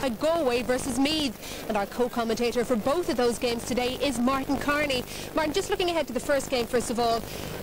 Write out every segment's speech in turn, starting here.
Galway versus Meath, and our co-commentator for both of those games today is Martin Carney. Martin, just looking ahead to the first game, first of all,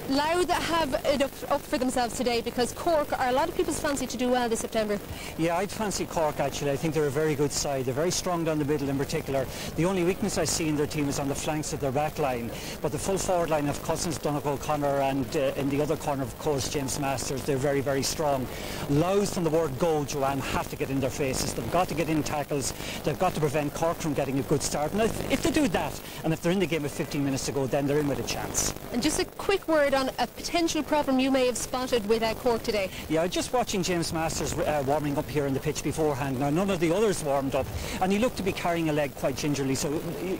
Louth have it up for themselves today because Cork are a lot of people's fancy to do well this September. Yeah, I'd fancy Cork actually. I think they're a very good side. They're very strong down the middle in particular. The only weakness I see in their team is on the flanks of their back line, but the full forward line of Cousins, Donegal, O'Connor and in the other corner of course James Masters, they're very, very strong. Louth from the word go, Joanne, have to get in their faces. They've got to get in tackles. They've got to prevent Cork from getting a good start, and if they do that, and if they're in the game with 15 minutes to go, then they're in with a chance. And just a quick word on a potential problem you may have spotted with Cork today. Yeah, just watching James Masters warming up here on the pitch beforehand. Now, none of the others warmed up, and he looked to be carrying a leg quite gingerly, so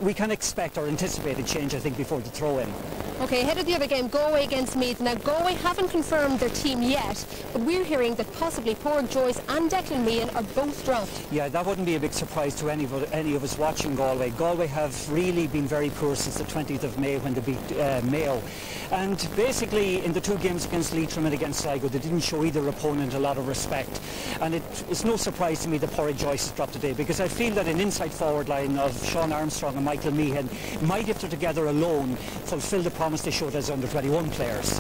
we can expect or anticipate a change, I think, before the throw-in. Okay, ahead of the other game, Galway against Meath. Now, Galway haven't confirmed their team yet, but we're hearing that possibly Portlaoise, Joyce and Declan Meehan are both dropped. Yeah, that wouldn't be a big surprise to any of us watching Galway. Galway have really been very poor since the 20th of May when they beat Mayo. And basically, in the two games against Leitrim and against Sligo, they didn't show either opponent a lot of respect. And it's no surprise to me that Portlaoise Joyce is dropped today, because I feel that an inside forward line of Sean Armstrong and Michael Meehan might, if they're together alone, fulfil the promise they showed as under-21 players.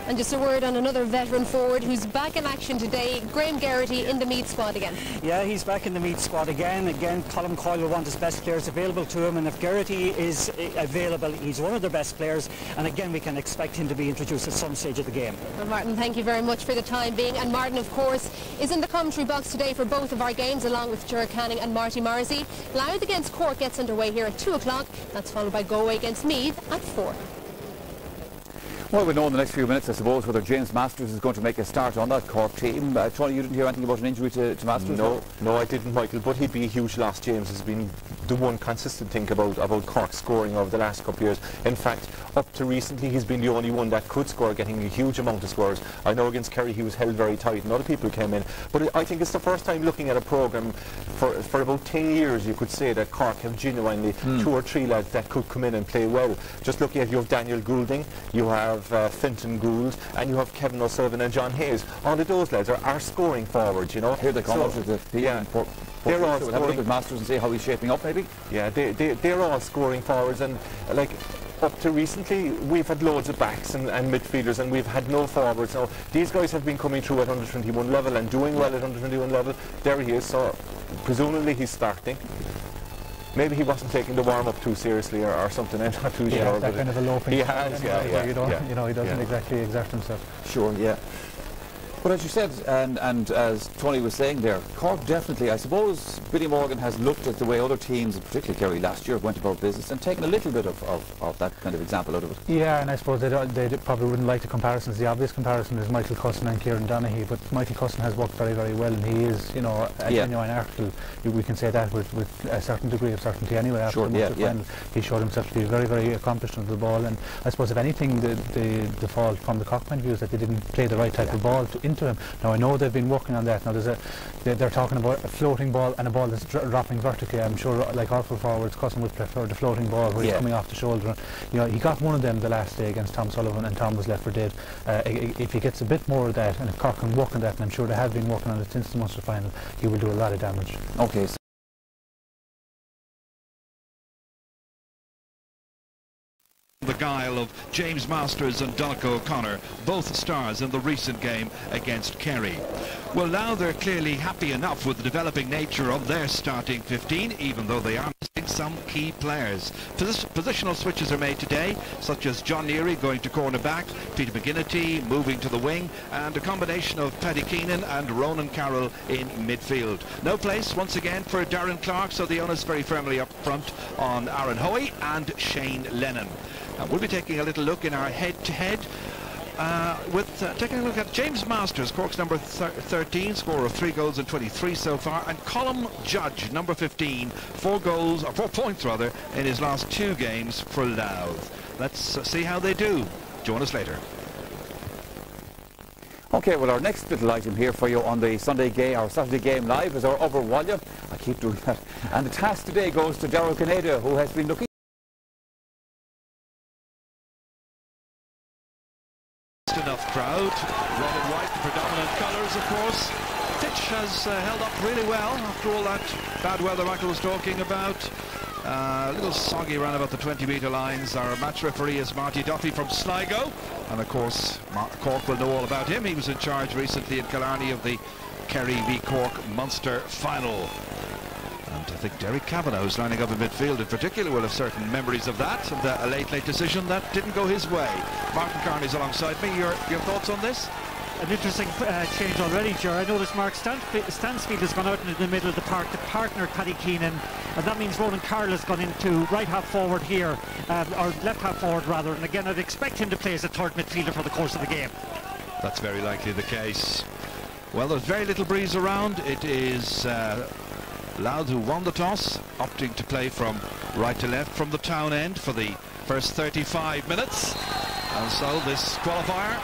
And just a word on another veteran forward who's back in action today, Graham Geraghty in the Meath squad again. Yeah, he's back in the Meath squad again. Colm Coyle will want his best players available to him, and if Geraghty is available, he's one of their best players, and again we can expect him to be introduced at some stage of the game. Well, Martin, thank you very much for the time being, and Martin of course is in the commentary box today for both of our games along with Ger Canning and Marty Morrissey. Louth against Cork gets underway here at 2 o'clock, that's followed by Galway against Meath at 4. Well, we'll know in the next few minutes, I suppose, whether James Masters is going to make a start on that Cork team. Tony, you didn't hear anything about an injury to Masters? No, I didn't, Michael, but he'd be a huge loss. James has been the one consistent thing about Cork scoring over the last couple of years. In fact, up to recently, he's been the only one that could score, getting a huge amount of scores. I know against Kerry he was held very tight and other people came in, but I think it's the first time looking at a programme for about 10 years you could say that Cork have genuinely 2 or 3 lads that could come in and play well. Just looking at, you have Daniel Goulding, you have Fintan Gould, and you have Kevin O'Sullivan and John Hayes. All of those lads are scoring forwards, you know. Here they come out of the team. Yeah. They're all scoring. Have a look at Masters and see how he's shaping up, maybe. Yeah, they're all scoring forwards, and like up to recently we've had loads of backs and midfielders, and we've had no forwards. Now these guys have been coming through at under 21 level and doing well at under 21 level. There he is, so presumably he's starting. Maybe he wasn't taking the warm-up too seriously or something, I'm not too sure. That kind of a low pitch. He has, you know, he doesn't exactly exert himself. Sure, yeah. But as you said, and as Tony was saying there, Cork definitely, I suppose Billy Morgan has looked at the way other teams, particularly Kerry last year, went about business and taken a little bit of that kind of example out of it. Yeah, and I suppose they probably wouldn't like the comparisons. The obvious comparison is Michael Cusson and Kieran Donaghy, but Michael Cusson has worked very, very well, and he is, you know, a genuine article. We can say that with a certain degree of certainty anyway. After the final, he showed himself to be very, very accomplished on the ball, and I suppose if anything, the fault from the Cork point of view is that they didn't play the right type of ball into him. Now I know they've been working on that. Now they're talking about a floating ball and a ball that's dropping vertically. I'm sure, like all full forwards, Cusson would prefer the floating ball where he's coming off the shoulder. You know, he got one of them the last day against Tom Sullivan, and Tom was left for dead. If he gets a bit more of that, and if Cork can work on that, and I'm sure they have been working on it since the Munster final, he will do a lot of damage. Okay. The guile of James Masters and Donegal O'Connor, both stars in the recent game against Kerry. Well, now they're clearly happy enough with the developing nature of their starting 15, even though they are missing some key players. Positional switches are made today, such as John Neary going to cornerback, Peter McGinnity moving to the wing, and a combination of Paddy Keenan and Ronan Carroll in midfield. No place, once again, for Darren Clark, so the onus very firmly up front on Aaron Hoey and Shane Lennon. We'll be taking a little look in our head-to-head taking a look at James Masters, Cork's number 13, scorer of 3 goals and 23 so far, and Colm Judge, number 15, 4 points rather, in his last 2 games for Louth. Let's see how they do. Join us later. Okay, well, our next little item here for you on the Saturday game live is our Upper Wallia. I keep doing that. And the task today goes to Darrell Canada, who has been looking enough crowd, red and white, predominant colours of course. Pitch has held up really well after all that bad weather Michael was talking about. A little soggy around about the 20-metre lines. Our match referee is Marty Duffy from Sligo, and of course Cork will know all about him. He was in charge recently in Killarney of the Kerry v Cork Munster final. And I think Derek Kavanagh, who's lining up in midfield in particular, will have certain memories of that, and a late decision that didn't go his way. Martin Carney's alongside me. Your thoughts on this? An interesting change already, Ger. I noticed Mark Stansfield has gone out into the middle of the park to partner Paddy Keenan, and that means Ronan Carroll has gone into right half forward here, or left half forward rather, and again I'd expect him to play as a third midfielder for the course of the game. That's very likely the case. Well, there's very little breeze around. It is Louth who won the toss, opting to play from right to left from the town end for the first 35 minutes, and so this qualifier,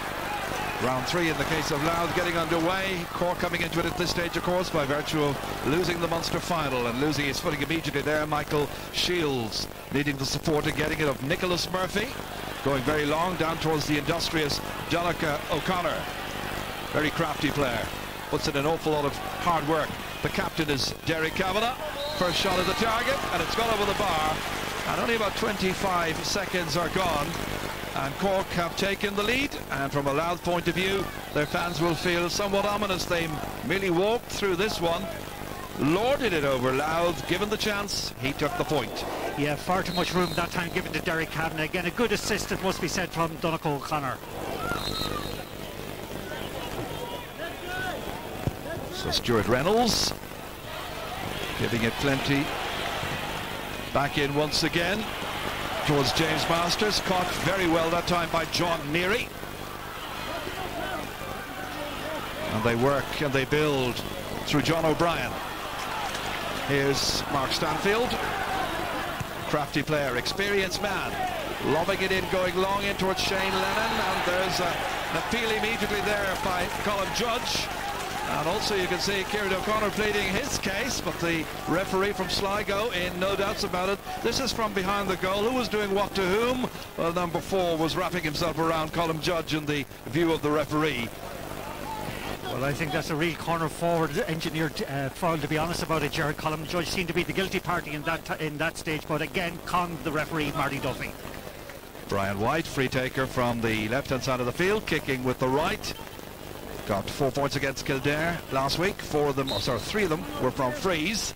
round 3 in the case of Louth, getting underway. Cork coming into it at this stage, of course, by virtue of losing the Munster final and losing his footing immediately there. Michael Shields needing the support and getting it of Nicholas Murphy, going very long down towards the industrious Donnacha O'Connor. Very crafty player, puts in an awful lot of hard work. The captain is Derek Kavanagh. First shot at the target, and it's gone over the bar, and only about 25 seconds are gone. And Cork have taken the lead, and from a Louth point of view, their fans will feel somewhat ominous. They merely walked through this one, lorded it over Louth. Given the chance, he took the point. Yeah, far too much room that time given to Derek Kavanagh. Again, a good assist, it must be said, from Donnacha O'Connor. So Stuart Reynolds giving it plenty. Back in once again towards James Masters, caught very well that time by John Neary. And they work and they build through John O'Brien. Here's Mark Stanfield, crafty player, experienced man, lobbing it in, going long in towards Shane Lennon, and there's an appeal immediately there by Colin Judge. And also you can see Kieran O'Connor pleading his case, but the referee from Sligo in no doubts about it. This is from behind the goal. Who was doing what to whom? Well, number 4 was wrapping himself around Colin Judge in the view of the referee. Well, I think that's a real corner forward engineered foul, to be honest about it. Jared Colin Judge seemed to be the guilty party in that stage, but again conned the referee, Marty Duffy. Brian White, free taker from the left-hand side of the field, kicking with the right. Got 4 points against Kildare last week. 3 of them were from frees.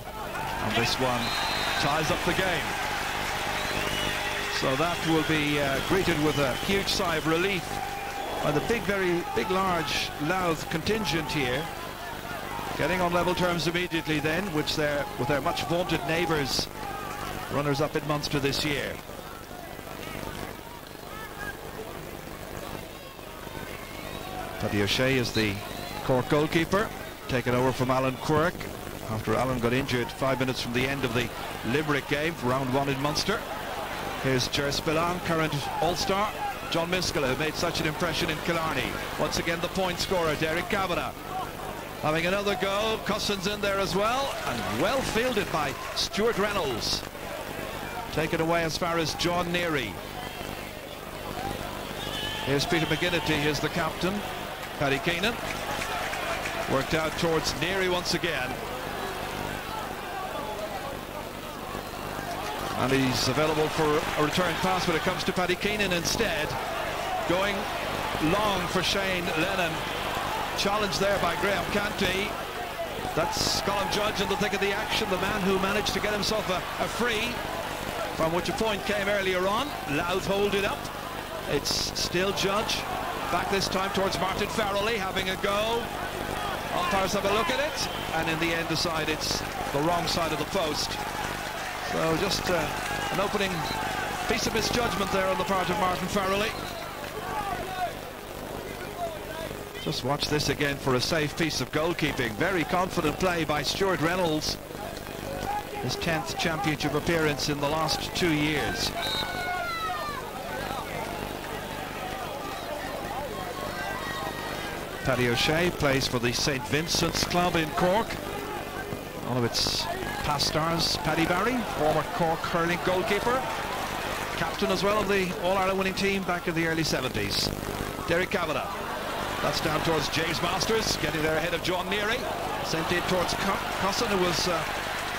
And this one ties up the game. So that will be greeted with a huge sigh of relief by the very big, large Louth contingent here. Getting on level terms immediately then, with their much vaunted neighbours, runners-up in Munster this year. Paddy O'Shea is the Cork goalkeeper, taken over from Alan Quirk after Alan got injured 5 minutes from the end of the Limerick game, round 1 in Munster. Here's Ger Spillane, current All-Star. John Miskela, who made such an impression in Killarney. Once again the point scorer, Derek Kavanagh, having another go. Cousins in there as well, and well fielded by Stuart Reynolds. Taken away as far as John Neary. Here's Peter McGinnity, here's the captain. Paddy Keenan worked out towards Neary once again, and he's available for a return pass, but it comes to Paddy Keenan instead, going long for Shane Lennon. Challenged there by Graham Canty. That's Colin Judge in the thick of the action, the man who managed to get himself a free, from which a point came earlier on. Louth hold it up. It's still Judge. Back this time towards Martin Farrelly, having a go. Umpires have a look at it, and in the end decide it's the wrong side of the post. So just an opening piece of misjudgment there on the part of Martin Farrelly. Just watch this again for a safe piece of goalkeeping. Very confident play by Stuart Reynolds. His 10th championship appearance in the last 2 years. Paddy O'Shea plays for the St Vincent's Club in Cork. One of its past stars, Paddy Barry, former Cork hurling goalkeeper, captain as well of the All-Ireland winning team back in the early 70s. Derek Kavanagh, That's down towards James Masters, getting there ahead of John Neary. Sent in towards Cosson, who was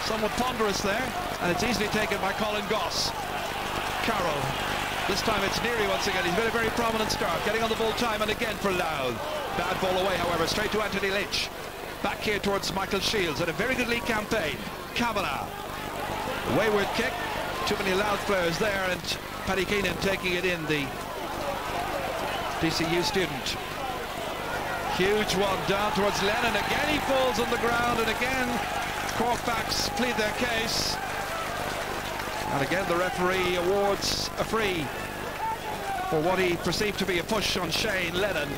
somewhat ponderous there, and it's easily taken by Colin Goss. Carroll. This time it's Neary once again. He's made a very prominent start, getting on the ball time and again for Louth. Bad ball away, however, straight to Anthony Lynch. Back here towards Michael Shields. Had a very good league campaign. Kavanagh. Wayward kick. Too many Louth players there, and Paddy Keenan taking it in, the DCU student. Huge one down towards Lennon. Again he falls on the ground, and again Cork backs plead their case. And again the referee awards a free for what he perceived to be a push on Shane Lennon.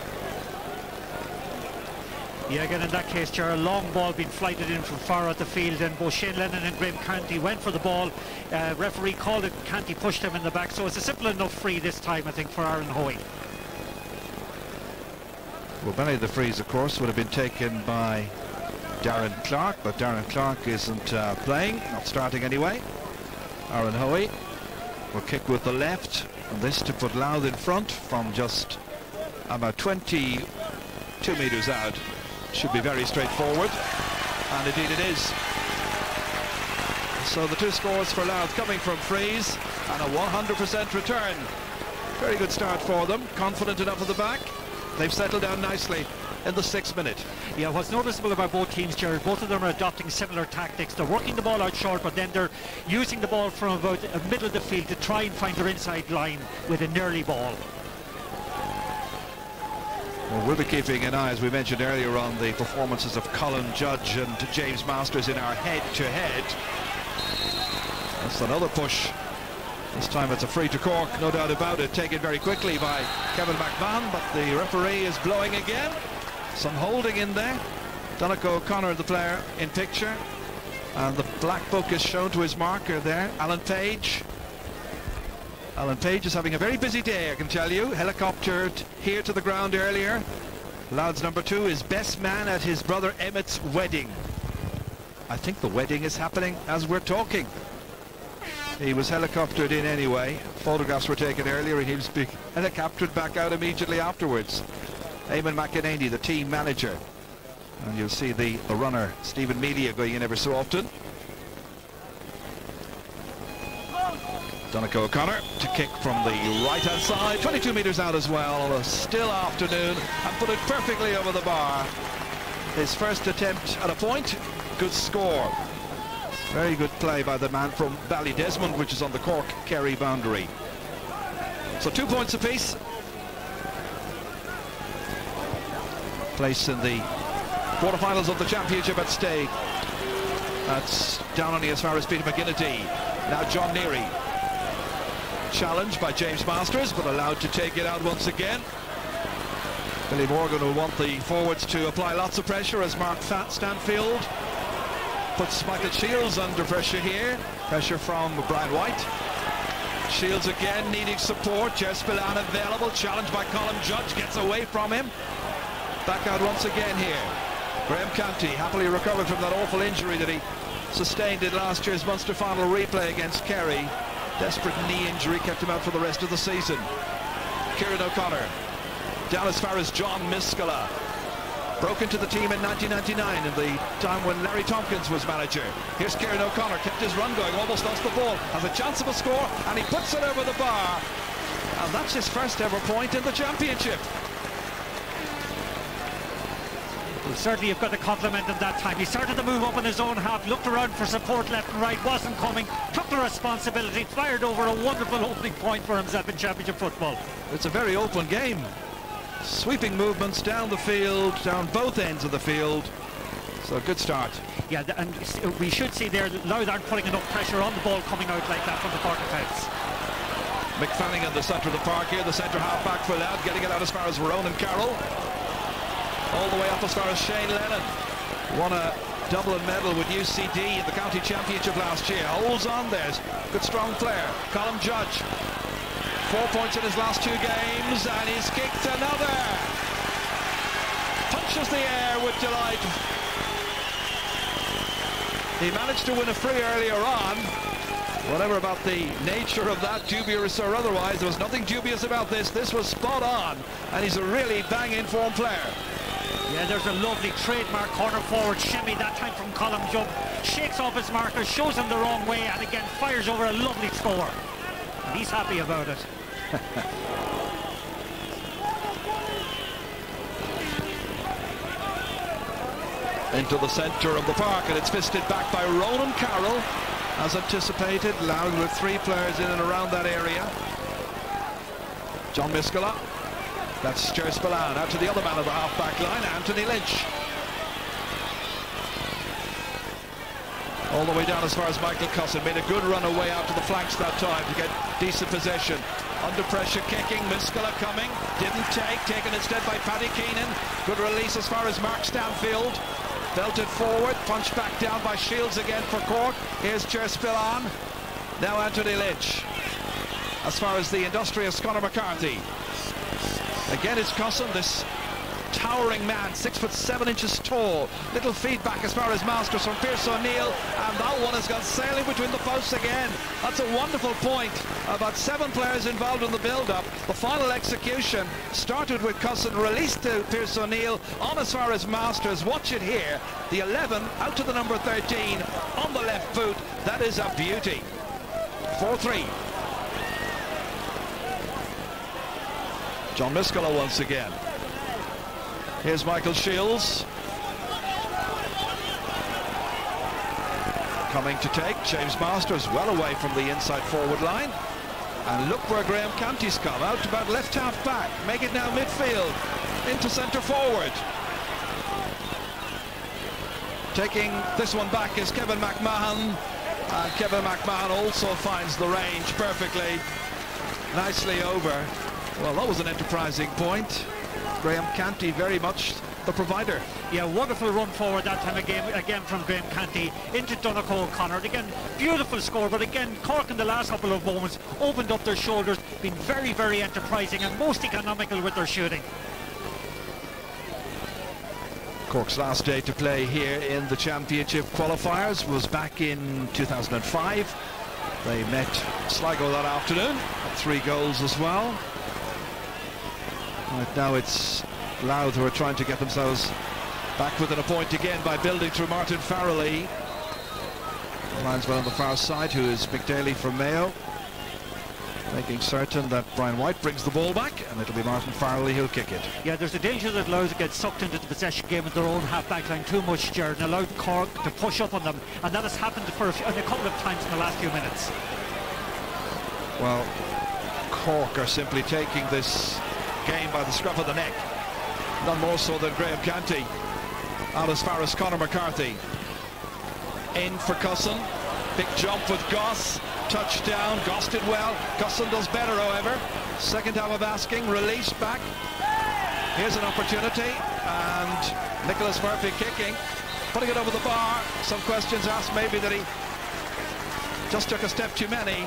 Yeah, again in that case, Ger, a long ball being flighted in from far out the field, and both Shane Lennon and Graham Canty went for the ball. Referee called it, Canty pushed him in the back, so it's a simple enough free this time, I think, for Aaron Hoey. Well, many of the frees, of course, would have been taken by Darren Clark, but Darren Clark isn't playing, not starting anyway. Aaron Hoey will kick with the left, and this to put Louth in front from just about 22 metres out. Should be very straightforward, and indeed it is. So the two scores for Louth coming from frees and a 100% return. Very good start for them, confident enough at the back. They've settled down nicely in the 6th minute. Yeah, what's noticeable about both teams, Gerard, both of them are adopting similar tactics. They're working the ball out short, but then they're using the ball from about the middle of the field to try and find their inside line with an early ball. Well, we'll be keeping an eye, as we mentioned earlier, on the performances of Colin Judge and James Masters in our head-to-head. That's another push. This time it's a free to Cork, no doubt about it, taken very quickly by Kevin McMahon, but the referee is blowing again. Some holding in there. Donegal O'Connor, the player in picture, and the black book is shown to his marker there, Alan Page. Alan Page is having a very busy day, I can tell you. Helicoptered here to the ground earlier. Louth's number 2 is best man at his brother Emmett's wedding. I think the wedding is happening as we're talking. He was helicoptered in anyway. Photographs were taken earlier, and he was helicoptered back out immediately afterwards. Eamon McEnany, the team manager. And you'll see the runner, Stephen Melia, going in ever so often. Donegal O'Connor to kick from the right-hand side, 22 metres out as well, a still afternoon, and put it perfectly over the bar. His first attempt at a point, good score. Very good play by the man from Ballydesmond, which is on the Cork-Kerry boundary. So 2 points apiece. Place in the quarterfinals of the championship at stake. That's down only as far as Peter McGinnity. Now John Neary. Challenged by James Masters, but allowed to take it out once again. Billy Morgan will want the forwards to apply lots of pressure as Mark Stanfield puts Michael Shields under pressure here. Pressure from Brian White. Shields again needing support. Jess Spillane available. Challenged by Colin Judge. Gets away from him. Back out once again here. Graham Canty happily recovered from that awful injury that he sustained in last year's Munster final replay against Kerry. Desperate knee injury kept him out for the rest of the season. Kieran O'Connor down as far as John Miskala. Broke into the team in 1999 in the time when Larry Tompkins was manager. Here's Kieran O'Connor, kept his run going, almost lost the ball, has a chance of a score, and he puts it over the bar. And that's his first ever point in the championship. Well, certainly you've got to compliment him that time. He started to move up in his own half, looked around for support left and right, wasn't coming, took the responsibility, fired over a wonderful opening point for himself in championship football. It's a very open game. Sweeping movements down the field, down both ends of the field. So a good start. Yeah, and we should see there that Louth aren't putting enough pressure on the ball coming out like that from the Cork defence. McFanning in the centre of the park here, the centre half back for Louth, getting it out as far as Ronan Carroll. All the way up as far as Shane Lennon. Won a Dublin medal with UCD in the county championship last year. Holds on there. Good strong player. Colin Judge. 4 points in his last 2 games, and he's kicked another. Punches the air with delight. He managed to win a free earlier on, Whatever about the nature of that, dubious or otherwise, there was nothing dubious about this. This was spot on, and he's a really bang-in form player. Yeah, there's a lovely trademark corner forward shimmy, that time from column jump. Shakes off his marker, shows him the wrong way, and again fires over a lovely score. And he's happy about it. Into the centre of the park, and it's fisted back by Ronan Carroll. As anticipated, Louth with 3 players in and around that area. John Miskela. That's Ger Spillane out to the other man of the half-back line, Anthony Lynch. All the way down as far as Michael Cusson. Made a good run away out to the flanks that time to get decent possession. Under pressure kicking, Miskela coming. Didn't take, taken instead by Paddy Keenan. Good release as far as Mark Stanfield. Belted forward, punched back down by Shields again for Cork. Here's Ger Spillane. Now Anthony Lynch. As far as the industrious Conor McCarthy. Again it's Cusson, this towering man, 6'7" tall. Little feedback as far as Masters from Pierce O'Neill, and that one has gone sailing between the posts again. That's a wonderful point. About 7 players involved in the build-up. The final execution started with Cusson, released to Pierce O'Neill, on as far as Masters. Watch it here. The 11 out to the number 13 on the left boot. That is a beauty. 4-3. John Miskela once again. Here's Michael Shields. Coming to take. James Masters well away from the inside forward line. And look where Graham Canty's come. Out about left half back. Make it now midfield. Into centre forward. Taking this one back is Kevin McMahon. And Kevin McMahon also finds the range perfectly. Nicely over. Well, that was an enterprising point. Graham Canty very much the provider. Yeah, wonderful run forward that time again from Graham Canty into Donegal O'Connor. Again, beautiful score, but again, Cork in the last couple of moments opened up their shoulders, been very, very enterprising and most economical with their shooting. Cork's last day to play here in the championship qualifiers was back in 2005. They met Sligo that afternoon, 3 goals as well. Right now it's Louth who are trying to get themselves back within a point again by building through Martin Farrelly. Linesman on the far side, who is McDaly from Mayo, making certain that Brian White brings the ball back, and it'll be Martin Farrelly who'll kick it. Yeah, there's a danger that Louth get sucked into the possession game at their own half-back line too much, Jared, and allowed Cork to push up on them, and that has happened for a couple of times in the last few minutes. Well, Cork are simply taking this game by the scruff of the neck, none more so than Graham Canty. Out as far as Conor McCarthy. In for Cusson. Big jump with Goss. Touchdown. Goss did well. Cusson does better, however. Second time of asking. Release back. Here's an opportunity. And Nicholas Murphy kicking. Putting it over the bar. Some questions asked maybe that he just took a step too many.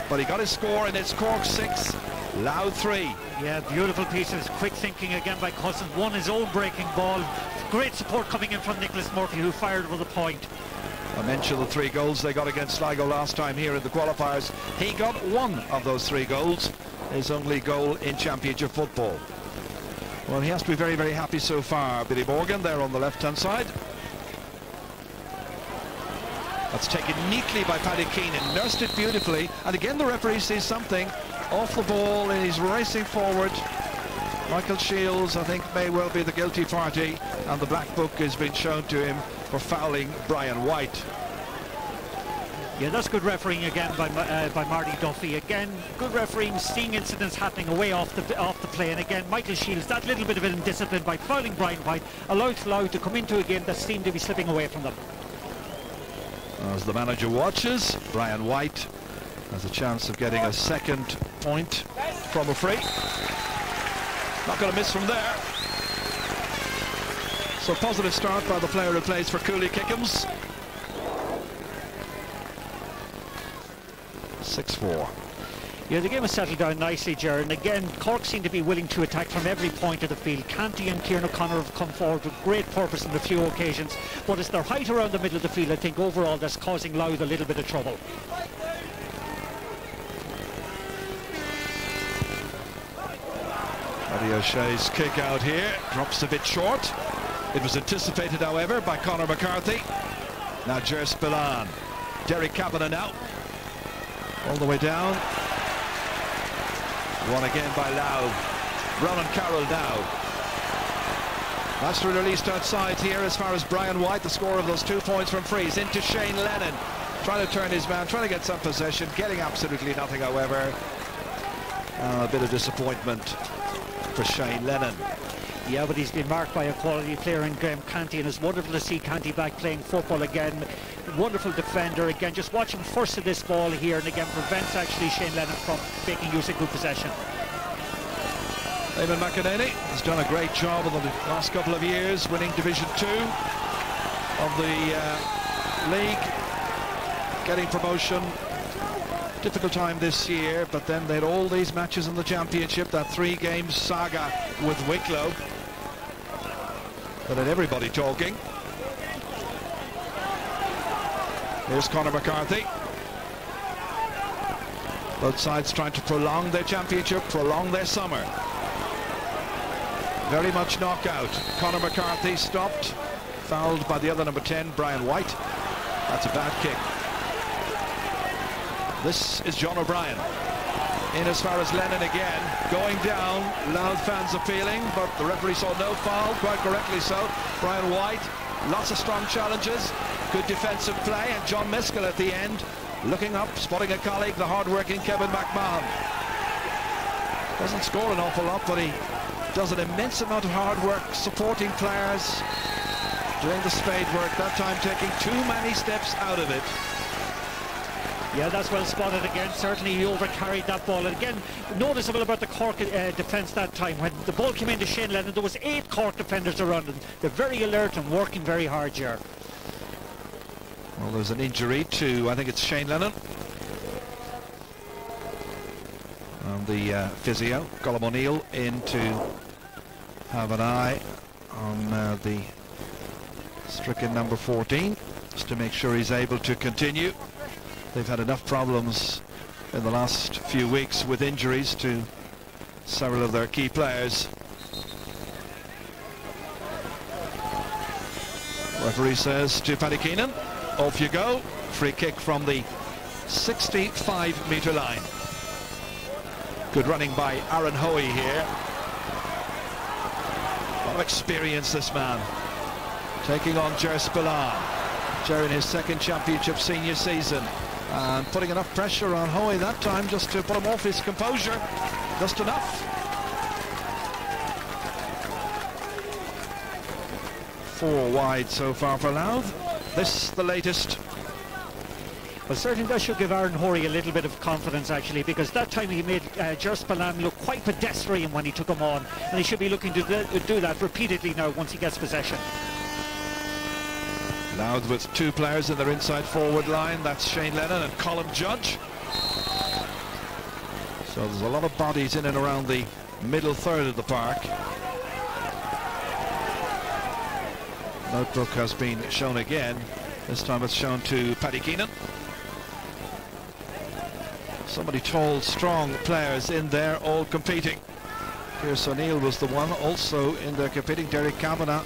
But he got his score, and it's Cork 6, Louth 3. Yeah, beautiful pieces. Quick thinking again by Cusson. Won his own breaking ball. Great support coming in from Nicholas Murphy, who fired over the point. I mentioned the 3 goals they got against Sligo last time here in the qualifiers. He got 1 of those 3 goals. His only goal in championship football. Well, he has to be very, very happy so far. Billy Morgan there on the left-hand side. That's taken neatly by Paddy Keenan, nursed it beautifully, and again the referee sees something off the ball and he's racing forward. Michael Shields, I think, may well be the guilty party, and the black book has been shown to him for fouling Brian White. Yeah, that's good refereeing again by Marty Duffy. Again, good refereeing, seeing incidents happening away off the play, and again Michael Shields, that little bit of indiscipline by fouling Brian White allowed Louth to come into a game that seemed to be slipping away from them. As the manager watches, Brian White has a chance of getting a second point from a free. Not going to miss from there. So positive start by the player who plays for Cooley Kickham's. 6-4. Yeah, the game has settled down nicely, Jared, and again Cork seem to be willing to attack from every point of the field. Canty and Kieran O'Connor have come forward with great purpose on a few occasions, but it's their height around the middle of the field, I think, overall that's causing Louth a little bit of trouble. Eddie O'Shea's kick out here drops a bit short. It was anticipated, however, by Conor McCarthy. Now Ger Spillane. Derek Kavanagh now. All the way down. Won again by Louth. Ronan Carroll now. That's released outside here as far as Brian White, the scorer of those 2 points from frees. Into Shane Lennon. Trying to turn his man, trying to get some possession. Getting absolutely nothing, however. A bit of disappointment for Shane Lennon. Yeah, but he's been marked by a quality player in Graham Canty, and it's wonderful to see Canty back playing football again. Wonderful defender again. Just watch him first to this ball here, and again prevents actually Shane Lennon from making use of good possession. Eamon McEnany has done a great job in the last couple of years, winning Division 2 of the league, getting promotion. Difficult time this year, but then they had all these matches in the championship, that 3-game saga with Wicklow that had everybody talking. Here's Conor McCarthy. Both sides trying to prolong their championship, prolong their summer. Very much knockout. Conor McCarthy stopped, fouled by the other number 10, Brian White. That's a bad kick. This is John O'Brien. In as far as Lennon again. Going down. Louth fans appealing, but the referee saw no foul, quite correctly so. Brian White, lots of strong challenges. Good defensive play, and John Miskell at the end. Looking up, spotting a colleague, the hard-working Kevin McMahon. Doesn't score an awful lot, but he does an immense amount of hard work, supporting players, doing the spade work, that time taking too many steps out of it. Yeah, that's well spotted again. Certainly he overcarried that ball. And again, noticeable about the Cork defence that time. When the ball came into Shane Lennon, there was 8 Cork defenders around him. They're very alert and working very hard here. Well, there's an injury to, I think it's Shane Lennon. And the physio, Colm O'Neill, in to have an eye on the stricken number 14, just to make sure he's able to continue. They've had enough problems in the last few weeks with injuries to several of their key players. Referee says to Paddy Keenan, off you go. Free kick from the 65-metre line. Good running by Aaron Hoey here. A lot of experience, this man. Taking on Ger Spillane. Ger in his second championship senior season. And putting enough pressure on Hoey that time just to put him off his composure. Just enough. 4 wide so far for Louth. This the latest. Well, certainly that should give Aaron Hoey a little bit of confidence, actually, because that time he made Ger Spillane look quite pedestrian when he took him on, and he should be looking to do that repeatedly now once he gets possession. Louth with 2 players in their inside forward line. That's Shane Lennon and Colin Judge. So there's a lot of bodies in and around the middle third of the park. Notebook has been shown again. This time it's shown to Paddy Keenan. So many tall, strong players in there, all competing. Pierce O'Neill was the one also in there competing. Derek Kavanagh.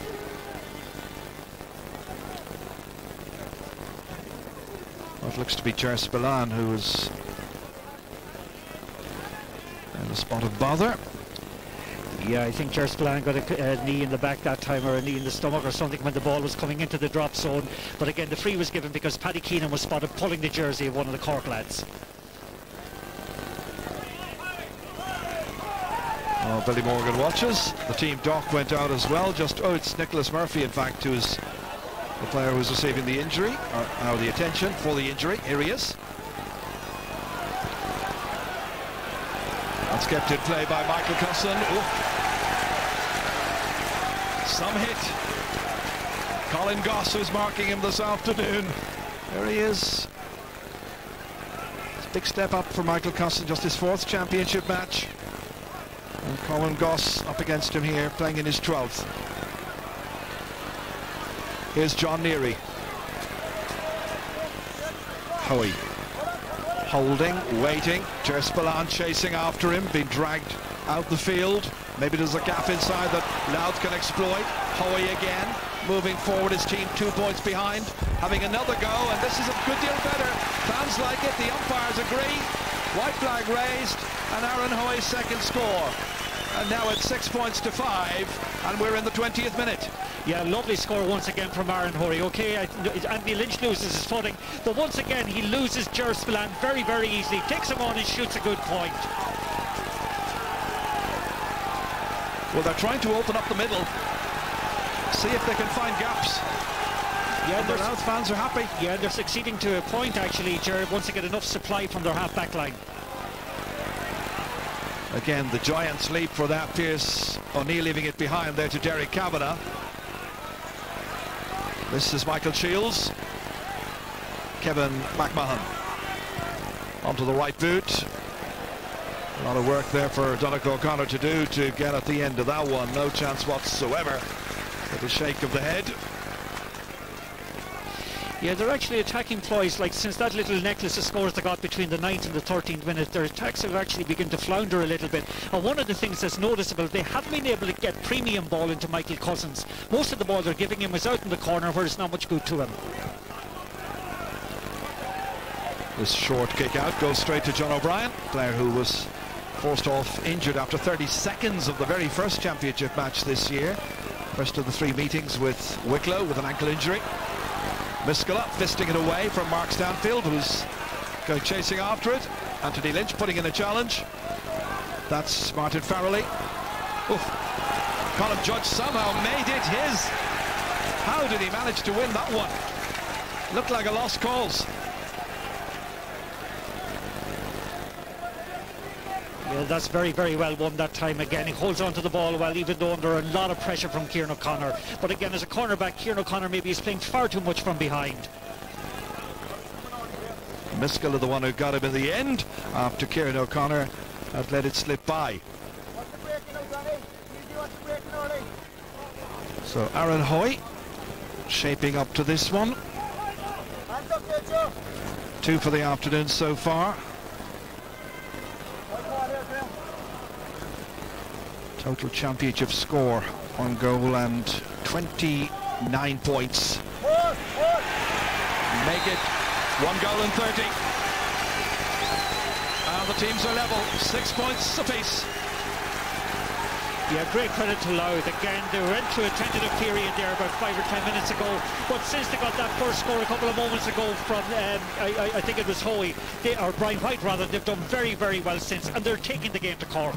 What looks to be Ger Spillane, who is in a spot of bother. Yeah, I think Ger Spillane got a knee in the back that time, or a knee in the stomach or something when the ball was coming into the drop zone. But again, the free was given because Paddy Keenan was spotted pulling the jersey of one of the Cork lads. Oh, Billy Morgan watches. The team doc went out as well. It's Nicholas Murphy, in fact, who is the player who's receiving the injury, or now the attention for the injury. Here he is. That's kept in play by Michael Cusson. Some hit. Colin Goss, who's marking him this afternoon. There he is. It's a big step up for Michael Cusson, just his 4th championship match. And Colin Goss up against him here, playing in his 12th. Here's John Neary. Hoey. Holding, waiting. Ger Spillane chasing after him, being dragged out the field. Maybe there's a gap inside that Louth can exploit. Hoey again, moving forward, his team 2 points behind, having another go, and this is a good deal better. Fans like it, the umpires agree. White flag raised, and Aaron Hoey's second score. And now it's 6 points to 5, and we're in the 20th minute. Yeah, lovely score once again from Aaron Hoey. Okay, Andy Lynch loses his footing, but once again he loses Ger Spillane very, very easily. Takes him on and shoots a good point. Well, they're trying to open up the middle, see if they can find gaps. Yeah, the Louth fans are happy. Yeah, they're succeeding to a point actually, Ger, once they get enough supply from their half-back line. Again, the giant's leap for that. Pierce O'Neill leaving it behind there to Derek Kavanagh. This is Michael Shields. Kevin McMahon onto the right boot. A lot of work there for Donnacha O'Connor to do to get at the end of that one. No chance whatsoever. With a shake of the head. Yeah, they're actually attacking ploys, like since that little necklace of scores they got between the 9th and the 13th minute, their attacks have actually begun to flounder a little bit. And one of the things that's noticeable, they haven't been able to get premium ball into Michael Cousins. Most of the ball they're giving him is out in the corner where it's not much good to him. This short kick out goes straight to John O'Brien, player who was forced off injured after 30 seconds of the very first championship match this year. First of the 3 meetings with Wicklow with an ankle injury. Miskela fisting it away from Mark Stanfield, who's going chasing after it. Anthony Lynch putting in a challenge. That's Martin Farrelly. Oof. Colin Judge somehow made it his. How did he manage to win that one? Looked like a lost cause. Yeah, that's very, very well won that time again. He holds on to the ball well, even though under a lot of pressure from Kieran O'Connor. But again, as a cornerback, Kieran O'Connor maybe is playing far too much from behind. Miskela, the one who got him in the end, after Kieran O'Connor had let it slip by. So Aaron Hoey shaping up to this one. 2 for the afternoon so far. Total championship score, 1 goal and 29 points. Make it 1 goal and 30. And the teams are level, 6 points apiece. Yeah, great credit to Louth. Again, they went through a tentative period there about 5 or 10 minutes ago, but since they got that first score a couple of moments ago from, I think it was Hoey, or Brian White rather, they've done very, very well since, and they're taking the game to Cork.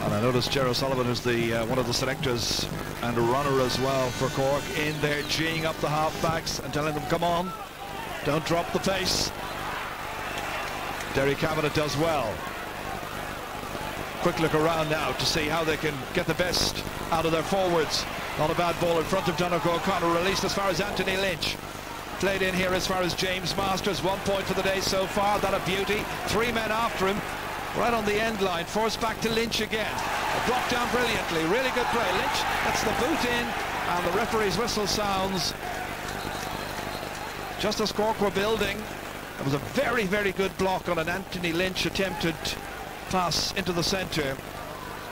And I noticed Ger O'Sullivan, who's the one of the selectors and a runner as well for Cork, in there geeing up the half-backs and telling them, come on, don't drop the pace. Derek Kavanagh does well. Quick look around now to see how they can get the best out of their forwards. Not a bad ball in front of Donnacha O'Connor, released as far as Anthony Lynch. Played in here as far as James Masters, 1 point for the day so far, that a beauty. 3 men after him. Right on the end line, forced back to Lynch again. Blocked down brilliantly, really good play. Lynch gets the boot in, and the referee's whistle sounds. Just as Cork were building, it was a very, very good block on an Anthony Lynch attempted pass into the centre.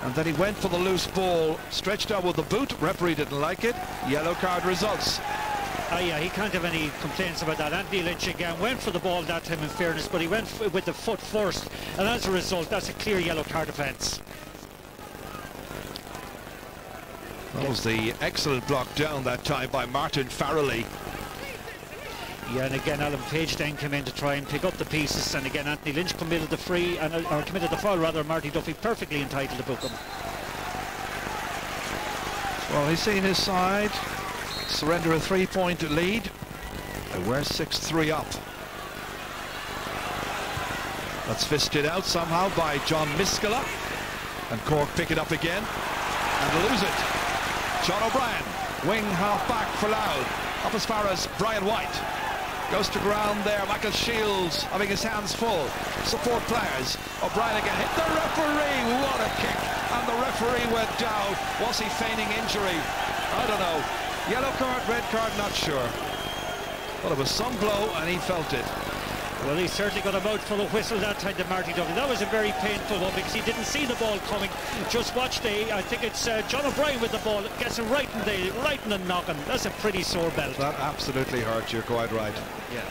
And then he went for the loose ball, stretched out with the boot. Referee didn't like it. Yellow card results. Yeah, he can't have any complaints about that. Anthony Lynch again went for the ball that time in fairness, but he went with the foot first, and as a result that's a clear yellow card offence. That was the excellent block down that time by Martin Farrelly. Yeah, and again Alan Page then came in to try and pick up the pieces, and again Anthony Lynch committed the free, or committed the foul rather. Marty Duffy perfectly entitled to book him. Well, he's seen his side surrender a 3-point lead. They were 6-3 up. That's fisted out somehow by John Miskela, and Cork pick it up again and lose it. John O'Brien, wing half back for Louth, up as far as Brian White. Goes to ground there. Michael Shields having his hands full. Support players. O'Brien again hit the referee. What a kick. And the referee went down. Was he feigning injury? I don't know. Yellow card, red card, not sure. But it was some blow and he felt it. Well, he certainly got a mouthful of whistle that time to Marty Duffy. That was a very painful one because he didn't see the ball coming. Just watch I think it's John O'Brien with the ball, gets him right in the noggin. That's a pretty sore belt. That absolutely hurt, you're quite right. Yeah.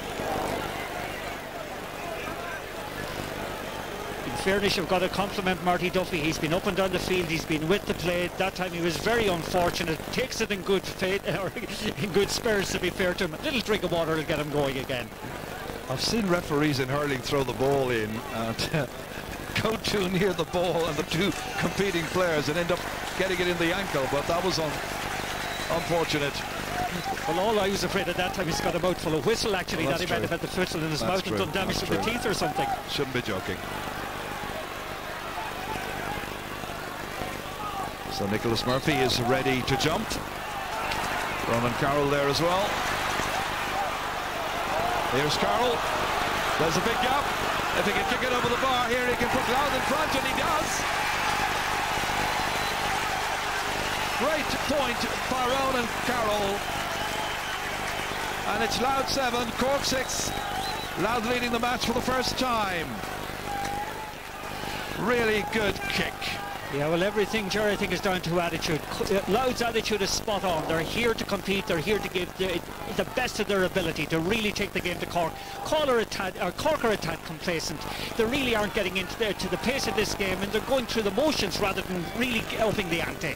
In fairness, you've got to compliment Marty Duffy. He's been up and down the field, he's been with the play. That time he was very unfortunate, takes it in good faith, or in good spirits, to be fair to him. A little drink of water will get him going again. I've seen referees in hurling throw the ball in and go too near the ball and the two competing players and end up getting it in the ankle, but that was unfortunate. Well, all I was afraid at that time, he's got a mouthful of whistle, actually, well, that he might have had the whistle in his mouth and done damage to the teeth or something. Shouldn't be joking. So Nicholas Murphy is ready to jump. Ronan Carroll there as well. Here's Carroll. There's a big gap. If he can kick it over the bar here, he can put Louth in front, and he does. Great point by Ronan Carroll. And it's Louth 7, Cork 6. Louth leading the match for the first time. Really good kick. Yeah, well, everything, Jerry, I think is down to attitude. Louth's attitude is spot on. They're here to compete. They're here to give the best of their ability to really take the game to Cork. Cork are a tad complacent. They really aren't getting into the pace of this game, and they're going through the motions rather than really upping the ante.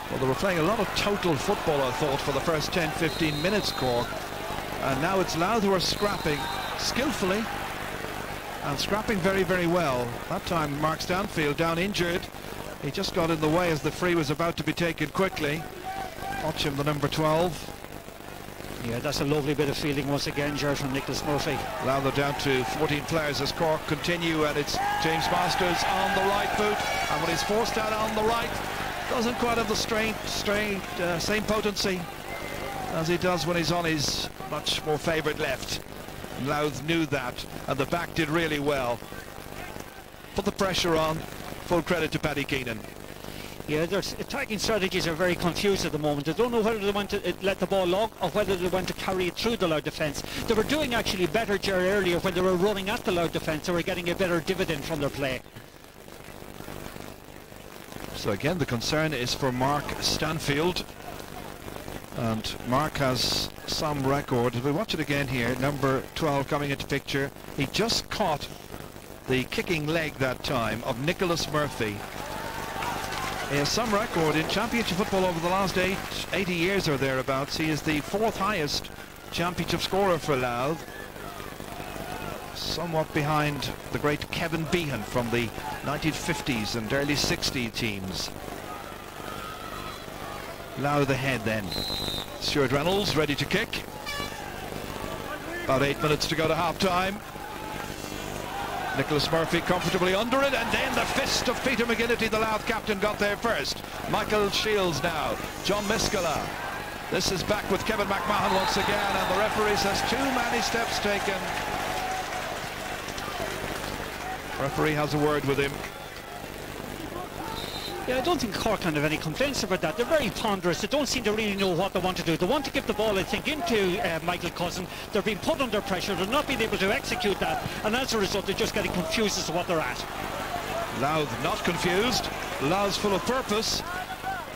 Well, they were playing a lot of total football, I thought, for the first 10-15 minutes, Cork. And now it's Louth who are scrapping skillfully. And scrapping very, very well. That time Mark Stanfield down injured. He just got in the way as the free was about to be taken quickly. Watch him, the number 12. Yeah, that's a lovely bit of fielding once again, George, from Nicholas Murphy. Now they're down to 14 players as Cork continue, and it's James Masters on the right boot. And when he's forced out on the right, doesn't quite have the same potency as he does when he's on his much more favoured left. Louth knew that, and the back did really well. Put the pressure on. Full credit to Paddy Keenan. Yeah, their attacking strategies are very confused at the moment. They don't know whether they want to let the ball long or whether they want to carry it through the Louth defence. They were doing actually better, Jerry, earlier when they were running at the Louth defence. They were getting a better dividend from their play. So again, the concern is for Mark Stanfield. And Mark has some record. If we watch it again here, number 12 coming into picture. He just caught the kicking leg that time of Nicholas Murphy. He has some record in championship football over the last 80 years or thereabouts. He is the 4th highest championship scorer for Louth. Somewhat behind the great Kevin Behan from the 1950s and early 60s teams. Louth ahead then. Stuart Reynolds ready to kick. About 8 minutes to go to half-time. Nicholas Murphy comfortably under it, and then the fist of Peter McGinnity, the Louth captain, got there first. Michael Shields now. John Miskela. This is back with Kevin McMahon once again, and the referee says too many steps taken. Referee has a word with him. Yeah, I don't think Cork can have any complaints about that. They're very ponderous. They don't seem to really know what they want to do. They want to give the ball, I think, into Michael Cousin. They're being put under pressure. They're not being able to execute that. And as a result, they're just getting confused as to what they're at. Louth not confused. Louth's full of purpose.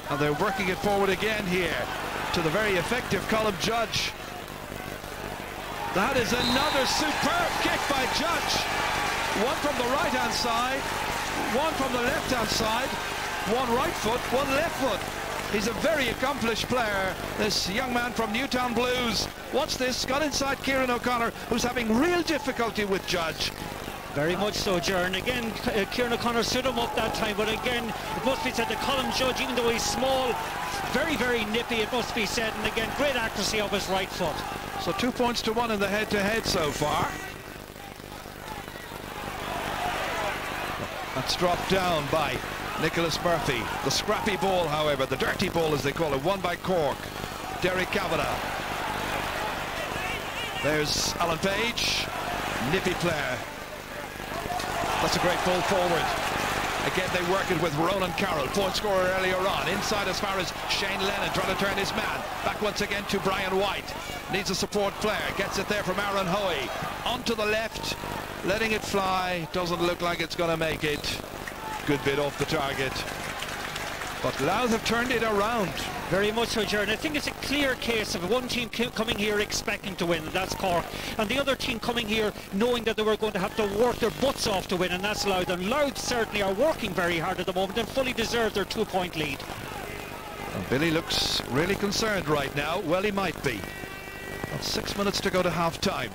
And they're working it forward again here to the very effective Colm Judge. That is another superb kick by Judge. One from the right-hand side, one from the left-hand side. One right foot, one left foot. He's a very accomplished player, this young man from Newtown Blues. Watch this, got inside Kieran O'Connor, who's having real difficulty with Judge. Very much so, Jern. Again, Kieran O'Connor stood him up that time, but again, it must be said that Colm Judge, even though he's small, very, very nippy, it must be said, and again, great accuracy of his right foot. So 2 points to 1 in the head-to-head so far. That's dropped down by Nicholas Murphy. The scrappy ball, however, the dirty ball as they call it, won by Cork. Derek Kavanagh. There's Alan Page, nippy player. That's a great ball forward. Again, they work it with Ronan Carroll, point scorer earlier on. Inside as far as Shane Lennon, trying to turn his man. Back once again to Brian White. Needs a support player. Gets it there from Aaron Hoey. Onto the left, letting it fly. Doesn't look like it's going to make it. Good bit off the target. But Louth have turned it around. Very much so, Jared. I think it's a clear case of one team coming here expecting to win, and that's Cork, and the other team coming here knowing that they were going to have to work their butts off to win, and that's Louth. And Louth certainly are working very hard at the moment and fully deserve their 2-point lead. And Billy looks really concerned right now. Well, he might be. 6 minutes to go to half-time.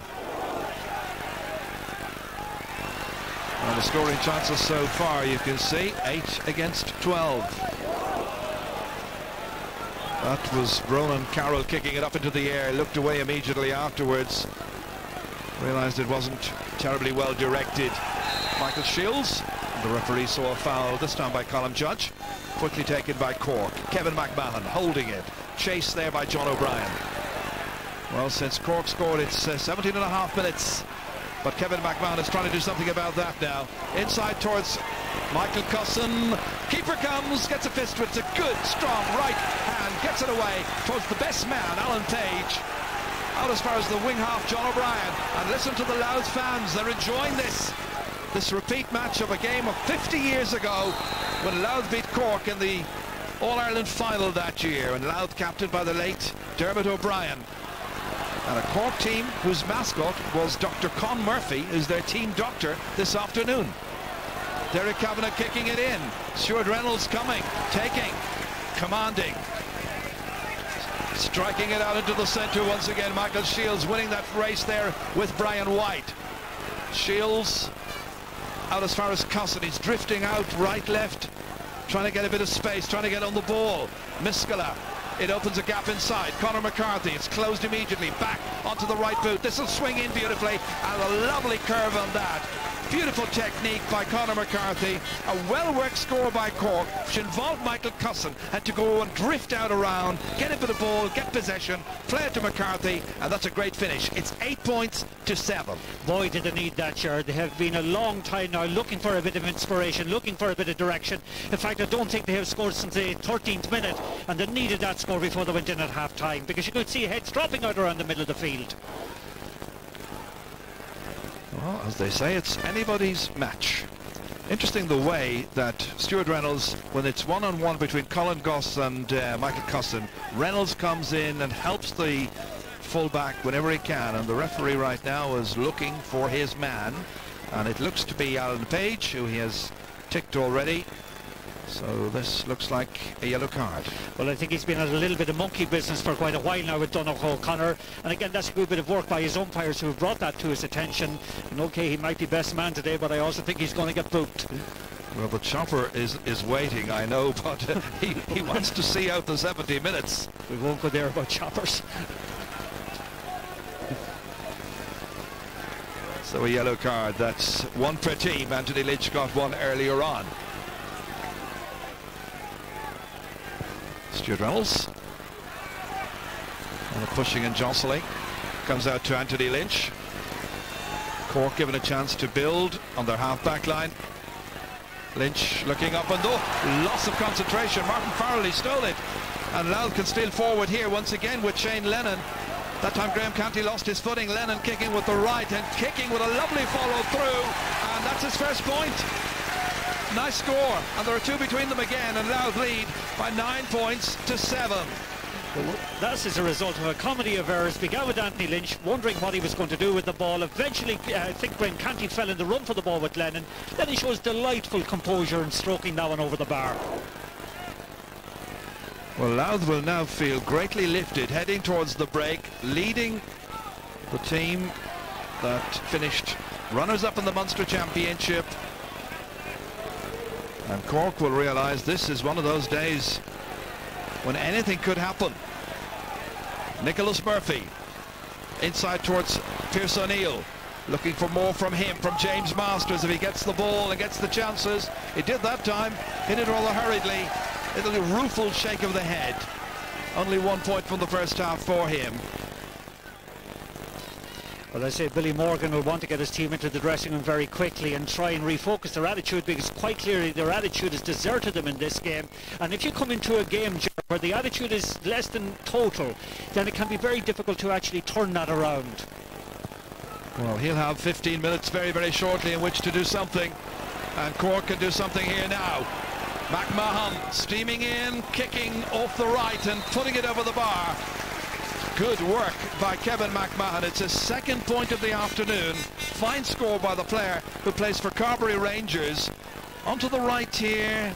And the scoring chances so far, you can see, 8 against 12. That was Ronan Carroll kicking it up into the air, looked away immediately afterwards. Realised it wasn't terribly well directed. Michael Shields, the referee saw a foul, this time by Colin Judge. Quickly taken by Cork. Kevin McMahon holding it. Chased there by John O'Brien. Well, since Cork scored, it's 17.5 minutes. But Kevin McMahon is trying to do something about that now. Inside towards Michael Cusson. Keeper comes, gets a fist with a good, strong right hand. Gets it away towards the best man, Alan Page. Out as far as the wing half, John O'Brien. And listen to the Louth fans. They're enjoying this. This repeat match of a game of 50 years ago when Louth beat Cork in the All-Ireland final that year. And Louth captained by the late Dermot O'Brien. And a Cork team whose mascot was Dr. Con Murphy, who's their team doctor this afternoon. Derek Kavanagh kicking it in. Stuart Reynolds coming, taking, commanding. Striking it out into the centre once again. Michael Shields winning that race there with Brian White. Shields out as far as Cusson. He's drifting out right, left, trying to get a bit of space, trying to get on the ball. Miskela. It opens a gap inside. Conor McCarthy. It's closed immediately. Back onto the right boot. This will swing in beautifully. And a lovely curve on that. Beautiful technique by Conor McCarthy. A well-worked score by Cork, which involved Michael Cusson. Had to go and drift out around, get a bit of ball, get possession, play it to McCarthy, and that's a great finish. It's 8 points to 7. Boy, did they need that, Jared. They have been a long time now looking for a bit of inspiration, looking for a bit of direction. In fact, I don't think they have scored since the 13th minute, and they needed that score before they went in at half-time, because you could see heads dropping out around the middle of the field. Well, as they say, it's anybody's match. Interesting the way that Stuart Reynolds, when it's one-on-one between Colin Goss and Michael Cusson, Reynolds comes in and helps the full-back whenever he can, and the referee right now is looking for his man, and it looks to be Alan Page, who he has ticked already. So this looks like a yellow card. Well, I think he's been at a little bit of monkey business for quite a while now with Donogh O'Connor. And again, that's a good bit of work by his umpires who have brought that to his attention. And okay, he might be best man today, but I also think he's going to get booked. Well, the chopper is waiting, I know, but he wants to see out the 70 minutes. We won't go there about choppers. So a yellow card, that's one per team. Anthony Lynch got one earlier on. Stuart Reynolds. And the pushing and jostling comes out to Anthony Lynch. Cork given a chance to build on their half-back line. Lynch looking up and loss of concentration. Martin Farrelly stole it. And Louth can steal forward here once again with Shane Lennon. That time Graham Canty lost his footing. Lennon kicking with the right and kicking with a lovely follow through. And that's his first point. Nice score, and there are 2 between them again, and Louth lead by 9 points to 7. Well, that's as a result of a comedy of errors. Began with Anthony Lynch wondering what he was going to do with the ball. Eventually, I think Graham Canty fell in the run for the ball with Lennon. Then he shows delightful composure and stroking that one over the bar. Well, Louth will now feel greatly lifted, heading towards the break, leading the team that finished runners-up in the Munster Championship. And Cork will realise this is one of those days when anything could happen. Nicholas Murphy inside towards Pearse O'Neill, looking for more from him, from James Masters, if he gets the ball and gets the chances. He did that time, hit it rather hurriedly. A little rueful shake of the head. Only 1 point from the first half for him. Well, I say Billy Morgan will want to get his team into the dressing room very quickly and try and refocus their attitude, because quite clearly their attitude has deserted them in this game. And if you come into a game where the attitude is less than total, then it can be very difficult to actually turn that around. Well, he'll have 15 minutes very, very shortly in which to do something. And Cork can do something here now. McMahon steaming in, kicking off the right and putting it over the bar. Good work by Kevin McMahon. It's his second point of the afternoon. Fine score by the player who plays for Carbery Rangers. Onto the right here.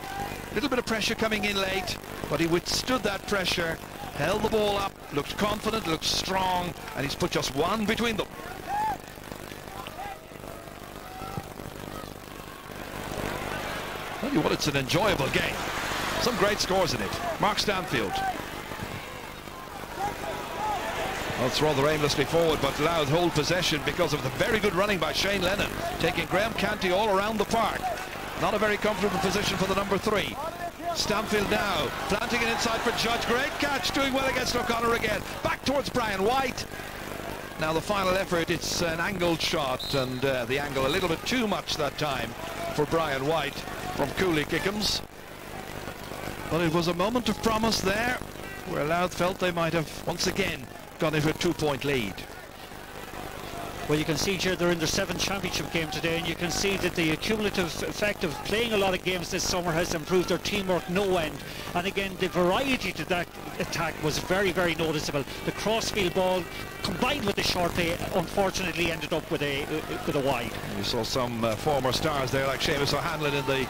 A little bit of pressure coming in late, but he withstood that pressure, held the ball up, looked confident, looked strong, and he's put just one between them. Tell you what, it's an enjoyable game. Some great scores in it. Mark Stanfield. Well, it's rather aimlessly forward, but Louth hold possession because of the very good running by Shane Lennon, taking Graham Canty all around the park. Not a very comfortable position for the number 3. Stanfield now, planting it inside for Judge. Great catch, doing well against O'Connor again. Back towards Brian White. Now the final effort, it's an angled shot, and the angle a little bit too much that time for Brian White from Cooley Kickham's. But it was a moment of promise there, where Louth felt they might have once again gone into a 2-point lead. Well, you can see here they're in their 7th championship game today, and you can see that the cumulative effect of playing a lot of games this summer has improved their teamwork no end. And again, the variety to that attack was very, very noticeable. The crossfield ball combined with the short play unfortunately ended up with a wide. You saw some former stars there like Seamus O'Hanlon in the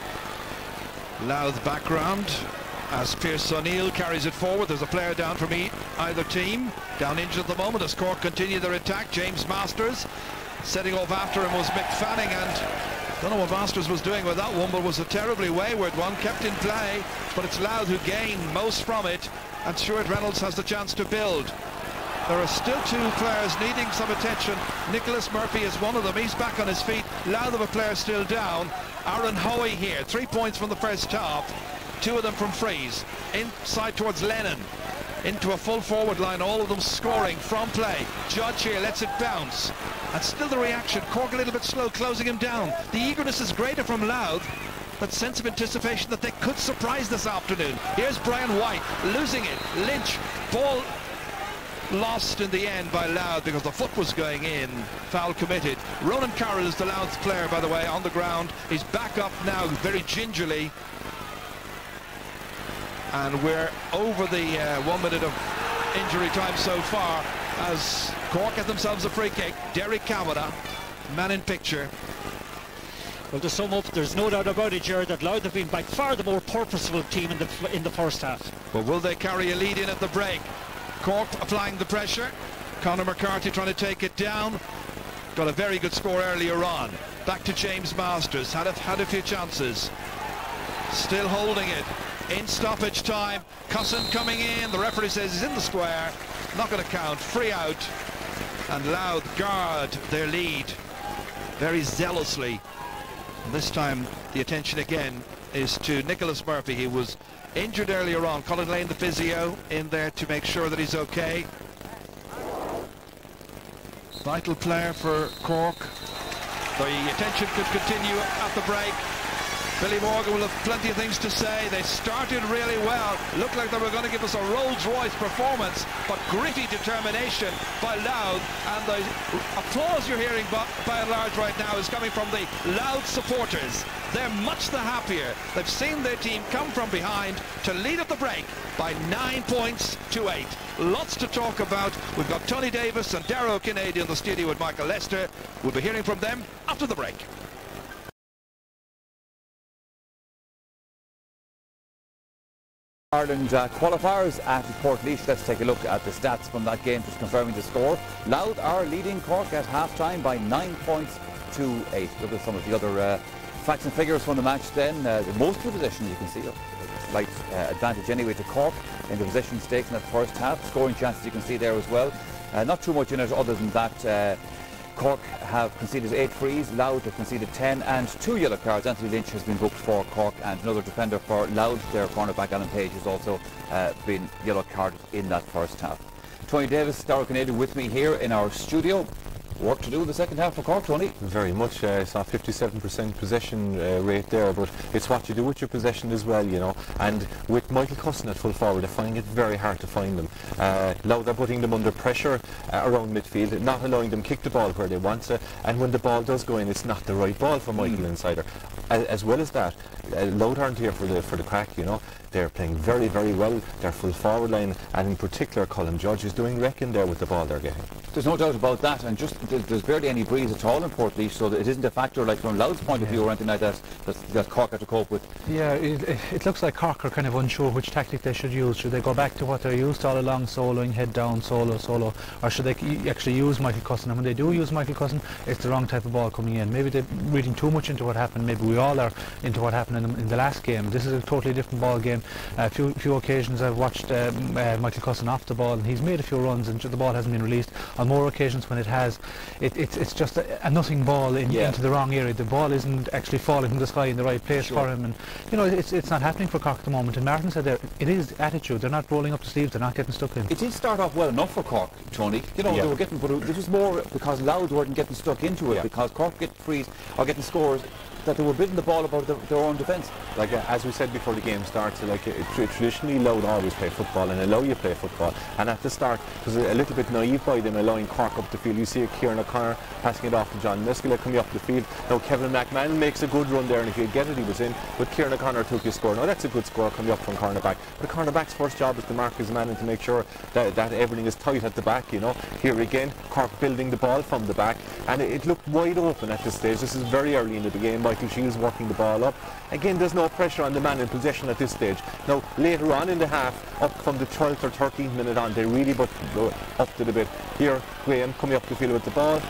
Louth background. As Pierce O'Neill carries it forward, there's a player down from either team, down injured at the moment as Cork continue their attack. James Masters setting off after him was Mick Fanning, and don't know what Masters was doing with that one, but was a terribly wayward one, kept in play, but it's Louth who gained most from it, and Stuart Reynolds has the chance to build. There are still 2 players needing some attention. Nicholas Murphy is one of them. He's back on his feet. Louth have a player still down. Aaron Hoey here, 3 points from the first half. 2 of them from frees. Inside towards Lennon. Into a full forward line, all of them scoring from play. Judge here lets it bounce. And still the reaction. Cork a little bit slow, closing him down. The eagerness is greater from Louth. That sense of anticipation that they could surprise this afternoon. Here's Brian White losing it. Lynch, ball lost in the end by Louth because the foot was going in. Foul committed. Ronan Carroll is the Louth player, by the way, on the ground. He's back up now very gingerly. And we're over the 1 minute of injury time so far as Cork get themselves a free kick. Derek Kavanagh, man in picture. Well, to sum up, there's no doubt about it, Gerard, that Louth have been by far the more purposeful team in the first half. But will they carry a lead in at the break? Cork applying the pressure. Conor McCarthy trying to take it down. Got a very good score earlier on. Back to James Masters. Had a few chances. Still holding it. In stoppage time, Cusson coming in, the referee says he's in the square, not going to count, free out, and Louth guard their lead very zealously. And this time the attention again is to Nicholas Murphy. He was injured earlier on. Colin Lane, the physio, in there to make sure that he's okay. Vital player for Cork. The attention could continue at the break. Billy Morgan will have plenty of things to say. They started really well. Looked like they were going to give us a Rolls-Royce performance, but gritty determination by Louth. And the applause you're hearing by and large right now is coming from the Louth supporters. They're much the happier. They've seen their team come from behind to lead at the break by 9 points to 8. Lots to talk about. We've got Tony Davis and Darrow Kennedy in the studio with Michael Lester. We'll be hearing from them after the break. Ireland qualifiers at Portlaoise. Let's take a look at the stats from that game, just confirming the score. Louth are leading Cork at half-time by 9 points to 8. Look at some of the other facts and figures from the match then. Most of the positions you can see, slight advantage anyway to Cork in the position stakes in that first half. Scoring chances you can see there as well. Not too much in it other than that. Cork have conceded 8 frees, Louth have conceded 10 and 2 yellow cards. Anthony Lynch has been booked for Cork, and another defender for Louth, their cornerback Alan Page, has also been yellow carded in that first half. Tony Davis, Darragh Canadian with me here in our studio. work to do in the second half for Cork, Tony. Very much. I saw 57% possession rate there, but it's what you do with your possession as well, you know. And with Michael Cusson at full forward, they're finding it very hard to find them. Louth are putting them under pressure around midfield, not allowing them kick the ball where they want to, and when the ball does go in, it's not the right ball for Michael Insider. As well as that, Louth aren't here for the crack, you know. They're playing very, very well. Their full forward line, and in particular Colin Judge is doing wrecking there with the ball they're getting. There's no doubt about that, and just there's barely any breeze at all in Portlaoise, so that it isn't a factor like from Louth's point of view or anything like that that Cork have to cope with. Yeah, it looks like Cork are kind of unsure which tactic they should use. Should they go back to what they're used to all along, soloing, head down, solo, or should they actually use Michael Cusson? And when they do use Michael Cusson, it's the wrong type of ball coming in. Maybe they're reading too much into what happened. Maybe we all are into what happened in the last game. This is a totally different ball game. A few occasions I've watched Michael Cusson off the ball, and he's made a few runs and the ball hasn't been released. On more occasions when it has, it's just a nothing ball into the wrong area. The ball isn't actually falling from the sky in the right place for him, and you know it's not happening for Cork at the moment. And Martin said there, it is attitude. They're not rolling up the sleeves. They're not getting stuck in. It did start off well enough for Cork, Tony. You know they were getting, but it was more because Louth weren't getting stuck into it because Cork get frees or getting scores that they were building the ball about their own defence. Like as we said before the game starts, like traditionally Louth always play football and allow you to play football, and at the start it was a little bit naive by them allowing Cork up the field. You see Kieran O'Connor passing it off to John Miskela coming up the field. Now Kevin McMahon makes a good run there, and if he'd get it he was in, but Kieran O'Connor took his score. Now that's a good score coming up from cornerback, but the cornerback's first job is to mark his man and to make sure that everything is tight at the back, you know. Here again Cork building the ball from the back, and it looked wide open at this stage. This is very early in the game. Michael Shields working the ball up. Again, there's no pressure on the man in possession at this stage. Now, later on in the half, up from the 12th or 13th minute on, they really upped it a bit. Here, Graham coming up the field with the ball,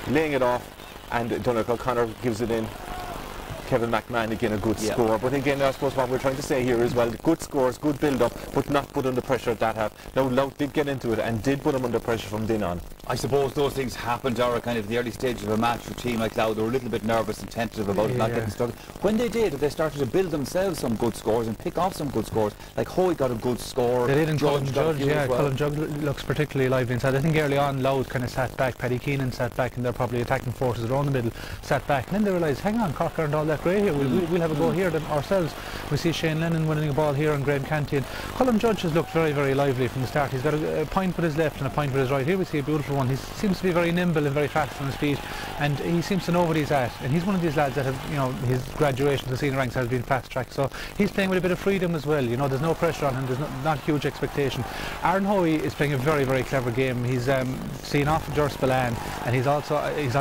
laying it off, and Donald O'Connor gives it in. Kevin McMahon again a good score, but again I suppose what we're trying to say here is well, good scores, good build up, but not put under pressure at that half. Now Louth did get into it and did put them under pressure from then on. I suppose those things happened are kind of the early stages of a match for a team like Louth. They were a little bit nervous and tentative about it not getting stuck. When they did, they started to build themselves some good scores and pick off some good scores. Like Hoey got a good score. They did, and Colin Judge, well. Colin Judge looks particularly lively inside. I think early on Louth kind of sat back, Paddy Keenan sat back, and they're probably attacking forces around the middle sat back, and then they realised, hang on, Cork aren't all that great here. We'll have a go here then ourselves. We see Shane Lennon winning a ball here on Graham Canty, and Colin Judge has looked very, very lively from the start. He's got a point with his left and a point with his right. Here we see a beautiful one. He seems to be very nimble and very fast on his feet, and he seems to know what he's at, and he's one of these lads that have, you know, his graduation to senior ranks has been fast tracked, so he's playing with a bit of freedom as well. You know, there's no pressure on him, there's not huge expectation. Aaron Hoey is playing a very, very clever game. He's seen off Ger Spillane, and he's on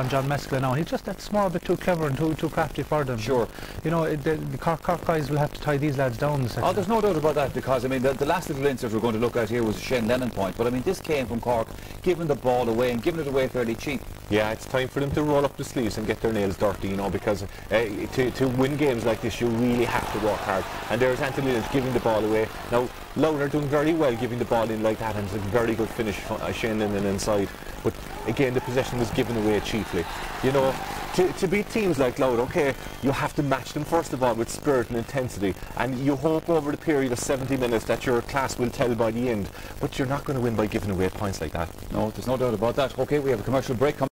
John Miskela now, and he's just that small bit too clever and too crafty for them. Sure. You know, the Cork guys will have to tie these lads down. Oh, there's no doubt about that, because I mean the last little insert we're going to look at here was a Shane Lennon point, but I mean this came from Cork giving the ball away and giving it away fairly cheap. Yeah, it's time for them to roll up the sleeves and get their nails dirty, you know, because to win games like this you really have to work hard, and there's Anthony Lynch giving the ball away. Now Louth are doing very well giving the ball in like that, and it's a very good finish from Shane Lennon inside, but again the possession was given away cheaply. You know, to beat teams like Louth, okay, you have to match them first of all with spirit and intensity, and you hope over the period of 70 minutes that your class will tell by the end, but you're not going to win by giving away points like that. No, there's no doubt about that. Okay, we have a commercial break coming.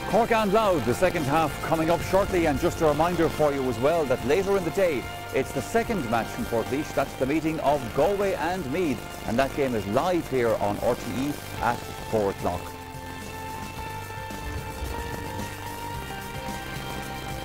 Cork and Louth, the second half coming up shortly, and just a reminder for you as well that later in the day it's the second match from Portlaoise. That's the meeting of Galway and Meath, and that game is live here on RTE at 4 o'clock.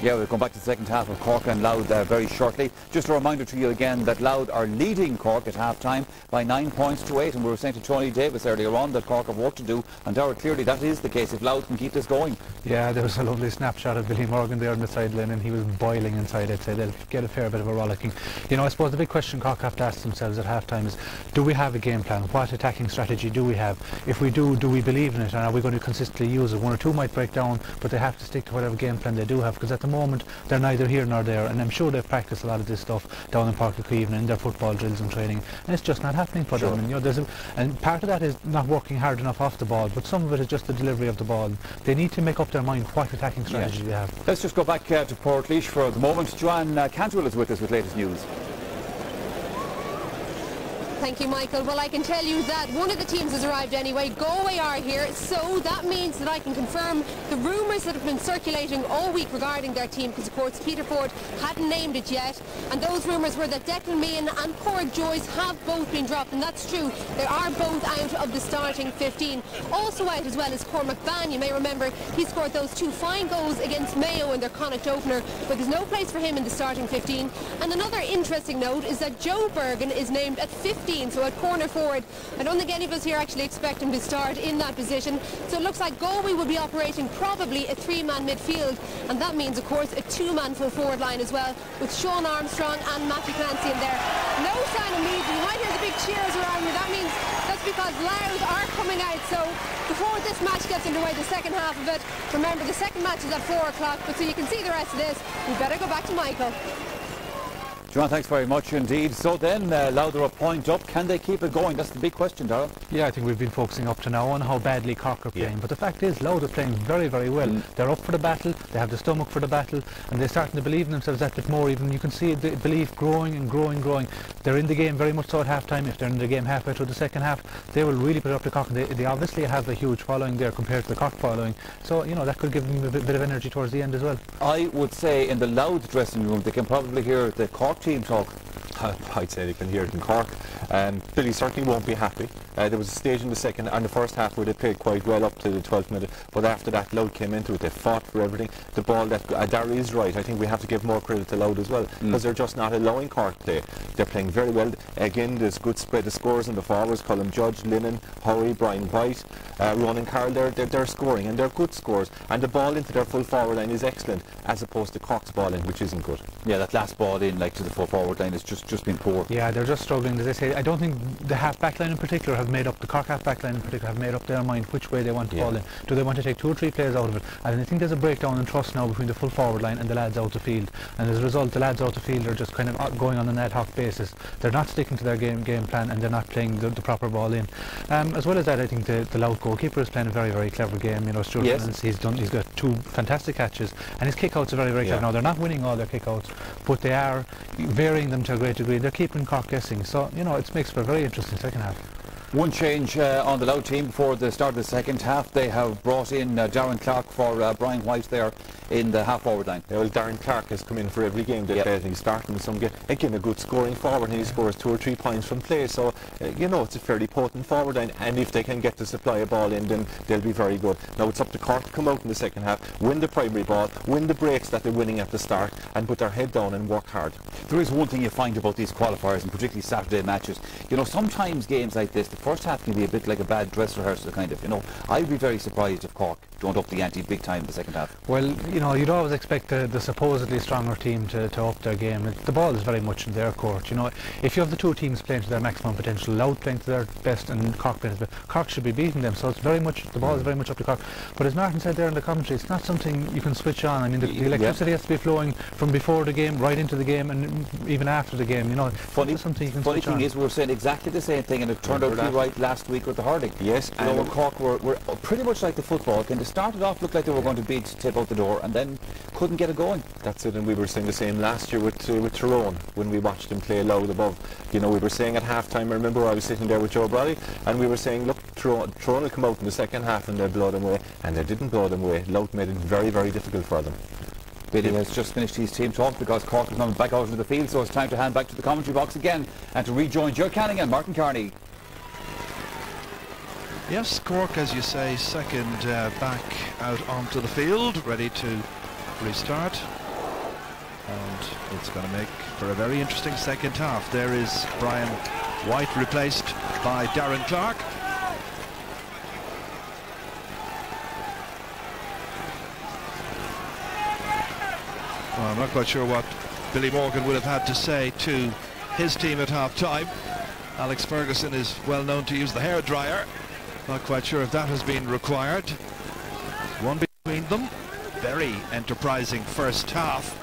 Yeah, we'll come back to the second half of Cork and Louth very shortly. Just a reminder to you again that Louth are leading Cork at half-time by 9 points to 8, and we were saying to Tony Davis earlier on that Cork have work to do, and clearly that is the case if Louth can keep this going. Yeah, there was a lovely snapshot of Billy Morgan there on the sideline, and he was boiling inside. I'd say they'll get a fair bit of a rollicking. You know, I suppose the big question Cork have to ask themselves at half-time is, do we have a game plan? What attacking strategy do we have? If we do we believe in it, and are we going to consistently use it? One or two might break down, but they have to stick to whatever game plan they do have, because at the moment they're neither here nor there, and I'm sure they've practiced a lot of this stuff down in Portlaoise in their football drills and training, and it's just not happening for them. And you know, and part of that is not working hard enough off the ball, but some of it is just the delivery of the ball. They need to make up their mind what attacking strategy they have. Let's just go back to Portlaoise for the moment. Joanne Cantwell is with us with latest news. Thank you, Michael. Well, I can tell you that one of the teams has arrived anyway. Galway are here, so that means that I can confirm the rumours that have been circulating all week regarding their team, because of course Peter Ford hadn't named it yet, and those rumours were that Declan Meehan and Cork Joyce have both been dropped, and that's true. They are both out of the starting 15. Also out as well is Cormac Ban. You may remember he scored those 2 fine goals against Mayo in their Connacht opener, but there's no place for him in the starting 15. And another interesting note is that Joe Bergen is named at 15. So at corner forward, I don't think any of us here actually expect him to start in that position. So it looks like Galway will be operating probably a 3-man midfield, and that means of course a 2-man full forward line as well, with Sean Armstrong and Matthew Clancy in there. No sign of movement. You might hear the big cheers around you. That means that's because Louth are coming out. So before this match gets underway, the second half of it, remember the second match is at 4 o'clock, but so you can see the rest of this, we better go back to Michael. Joanne, thanks very much indeed. So then, Louth are a point up. Can they keep it going? That's the big question, Darrell. Yeah, I think we've been focusing up to now on how badly Cork are playing. But the fact is, Louth are playing very, very well. They're up for the battle. They have the stomach for the battle. And they're starting to believe in themselves that bit more. Even you can see the belief growing and growing and growing. They're in the game very much so at half-time. If they're in the game halfway through the second half, they will really put it up to Cork. And they obviously have a huge following there compared to the Cork following. So, you know, that could give them a bit of energy towards the end as well. I would say in the Louth dressing room, they can probably hear the Cork team talk. I'd say they can hear it in Cork. Billy certainly won't be happy. There was a stage in the second and the first half where they played quite well up to the 12th minute, but after that Louth came into it. They fought for everything. The ball that Darry is right. I think we have to give more credit to Louth as well, because they're just not allowing Cork play. They're playing very well. Again, there's good spread of scores in the forwards. Colin Judge, Lennon, Howie, Brian White, Ronan Carroll. They're scoring, and they're good scores. And the ball into their full forward line is excellent, as opposed to Cork's ball in, which isn't good. Yeah, that last ball in, like to the full forward line, has just been poor. Yeah, they're just struggling, as I say. I don't think the half-back line in particular have made up, the Cork half-back line in particular have made up their mind which way they want to ball in. Do they want to take 2 or 3 players out of it? And I think there's a breakdown in trust now between the full forward line and the lads out the field. And as a result, the lads out the field are just kind of going on an ad hoc basis. They're not sticking to their game plan, and they're not playing the proper ball in. As well as that, I think the Louth goalkeeper is playing a very, very clever game. You know, Stuart Reynolds, he's got 2 fantastic catches, and his kickouts are very, very clever. Now, they're not winning all their kickouts, but they are varying them to a great degree. They're keeping Cork guessing. So, you know, it makes for a very interesting second half. One change on the Louth team before the start of the second half. They have brought in Darren Clark for Brian White there in the half-forward line. Yeah, well, Darren Clark has come in for every game they play. He's starting with some game. Again, a good scoring forward, and he scores 2 or 3 points from play. So, you know, it's a fairly potent forward line, and if they can get to supply a ball in, then they'll be very good. Now, it's up to Cork to come out in the second half, win the primary ball, win the breaks that they're winning at the start, and put their head down and work hard. There is one thing you find about these qualifiers, and particularly Saturday matches. You know, sometimes games like this, the first half can be a bit like a bad dress rehearsal, kind of. You know, I'd be very surprised if Cork don't up the ante big time in the second half. Well, you know, you'd always expect the supposedly stronger team to up their game. The ball is very much in their court. You know, if you have the 2 teams playing to their maximum potential, Louth playing to their best and Cork playing to their best, Cork should be beating them. So it's very much, the ball is very much up to Cork. But as Martin said there in the commentary, it's not something you can switch on. I mean, the electricity has to be flowing from before the game right into the game, and even after the game. You know, funny thing is, we were saying exactly the same thing, and it turned out to be right last week with the Harding. Yes, you know, Cork were pretty much like the football. They started off, looked like they were going to beat Tip out the door, and then couldn't get it going. That's it, and we were saying the same last year with Tyrone when we watched them play Louth above. You know, we were saying at half-time, I remember I was sitting there with Joe Brady, and we were saying, look, Tyrone will come out in the second half and they'll blow them away, and they didn't blow them away. Louth made it very, very difficult for them. Billy has just finished his team talk because Cork is coming back out into the field, so it's time to hand back to the commentary box again and to rejoin Joe Canning and Martin Carney. Yes, Cork, as you say, second back out onto the field, ready to restart. And it's going to make for a very interesting second half. There is Brian White replaced by Darren Clark. Well, I'm not quite sure what Billy Morgan would have had to say to his team at half-time. Alex Ferguson is well known to use the hairdryer. Not quite sure if that has been required. One between them. very enterprising first half.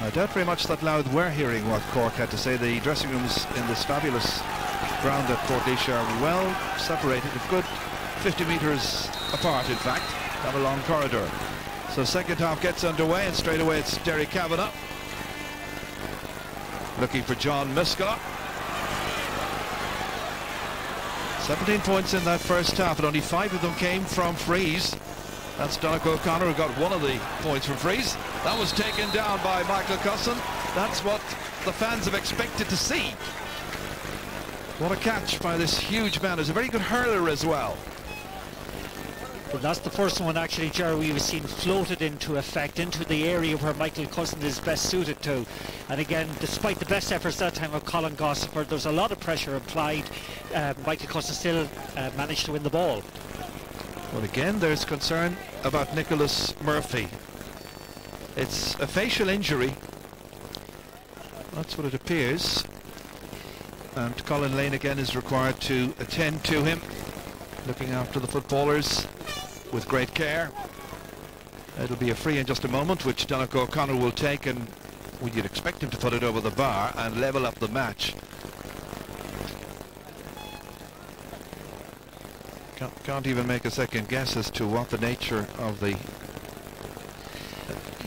I doubt very much that Louth were hearing what Cork had to say. The dressing rooms in this fabulous ground at Portlaoise are well separated, a good 50 metres apart in fact, down a long corridor. So second half gets underway, and straight away it's Derry Kavanagh looking for John Miskela. 17 points in that first half, and only 5 of them came from frees. That's Donnacha O'Connor who got one of the points from frees. That was taken down by Michael Cusson. That's what the fans have expected to see. What a catch by this huge man. He's a very good hurler as well. Well, that's the first one actually, Jerry, we've seen floated into effect, into the area where Michael Cusson is best suited to. And again, despite the best efforts that time of Colin Gossiper, there's a lot of pressure applied. Michael Cusson still managed to win the ball. Well, again, there's concern about Nicholas Murphy. It's a facial injury. That's what it appears. And Colin Lane again is required to attend to him, looking after the footballers with great care. It'll be a free in just a moment, which Donnacha O'Connor will take, and you'd expect him to put it over the bar and level up the match. Can't even make a second guess as to what the nature of the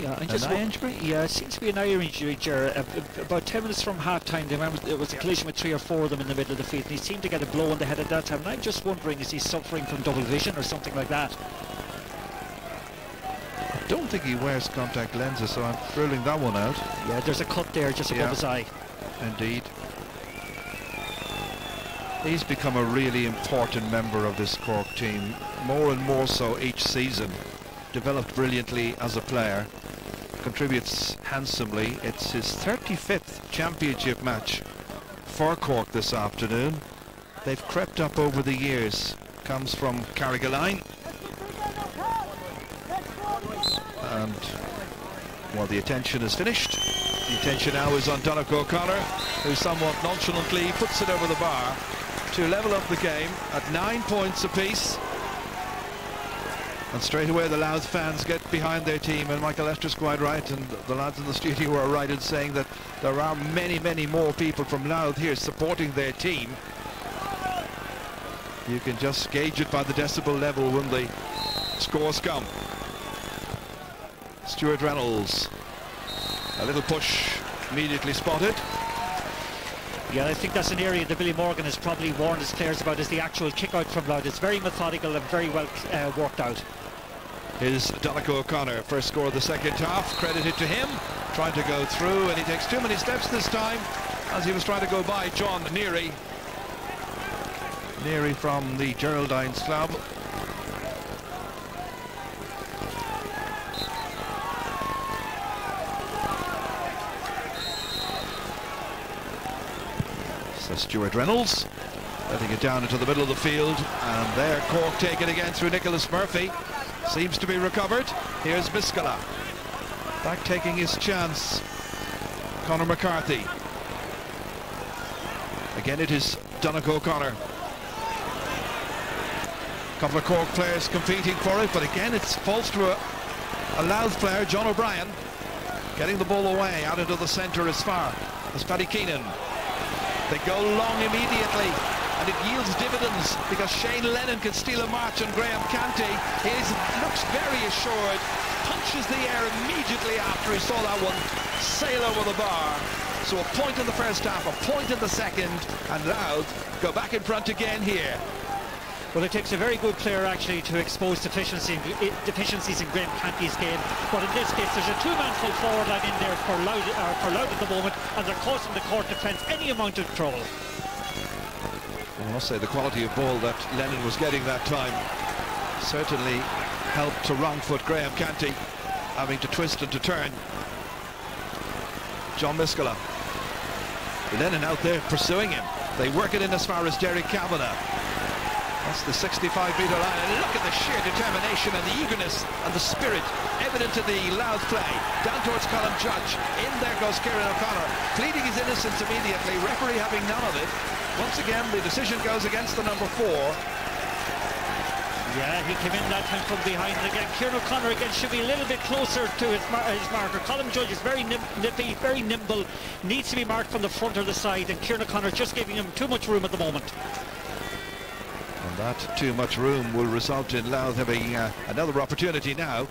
eye injury? Yeah, it seems to be an eye injury, Ger. About 10 minutes from half-time, there was a collision with 3 or 4 of them in the middle of the field, and he seemed to get a blow on the head at that time. And I'm just wondering, is he suffering from double vision or something like that? I don't think he wears contact lenses, so I'm ruling that one out. Yeah, there's a cut there just above his eye. Indeed. He's become a really important member of this Cork team, more and more so each season. Developed brilliantly as a player, contributes handsomely. It's his 35th championship match for Cork this afternoon. They've crept up over the years. Comes from Carrigaline. And while the attention is finished, the attention now is on Donnacha O'Connor, who somewhat nonchalantly puts it over the bar to level up the game at 9 points apiece. And straight away the Louth fans get behind their team, and Michael Lester's quite right, and the lads in the studio are right in saying that there are many, many more people from Louth here supporting their team. You can just gauge it by the decibel level when the scores come. Stuart Reynolds, a little push, immediately spotted. Yeah, I think that's an area that Billy Morgan has probably warned his players about, is the actual kick-out from Louth. It's very methodical and very well worked out. Here's Donnacha O'Connor, first score of the second half, credited to him, trying to go through, and he takes too many steps this time as he was trying to go by John Neary. Neary from the Geraldines Club. So Stuart Reynolds letting it down into the middle of the field, and there Cork take it again through Nicholas Murphy. Seems to be recovered. Here's Miskela back taking his chance. Conor McCarthy. Again it is Donnacha O'Connor. A couple of Cork players competing for it, but again it falls to a Louth player, John O'Brien, getting the ball away out into the centre as far as Paddy Keenan. They go long immediately, and it yields dividends because Shane Lennon can steal a march on Graham Canty. He looks very assured, punches the air immediately after he saw that one sail over the bar. So a point in the first half, a point in the second, and Louth go back in front again here. Well, it takes a very good player actually to expose deficiencies in Graham Canty's game, but in this case there's a two-man full forward line in there for Louth at the moment, and they're causing the Cork defence any amount of trouble. I must say the quality of ball that Lennon was getting that time certainly helped to wrong-foot Graham Canty, having to twist and to turn. John Miskela. Lennon out there pursuing him. They work it in as far as Derry Kavanagh. That's the 65-metre line, and look at the sheer determination and the eagerness and the spirit evident in the Louth play. Down towards Colin Judge. In there goes Kieran O'Connor, pleading his innocence immediately, referee having none of it. Once again, the decision goes against the number 4. Yeah, he came in that time from behind. And again, Kieran O'Connor again should be a little bit closer to his marker. Colin Judge is very nippy, very nimble, needs to be marked from the front or the side, and Kieran O'Connor just giving him too much room at the moment. And that too much room will result in Louth having another opportunity now.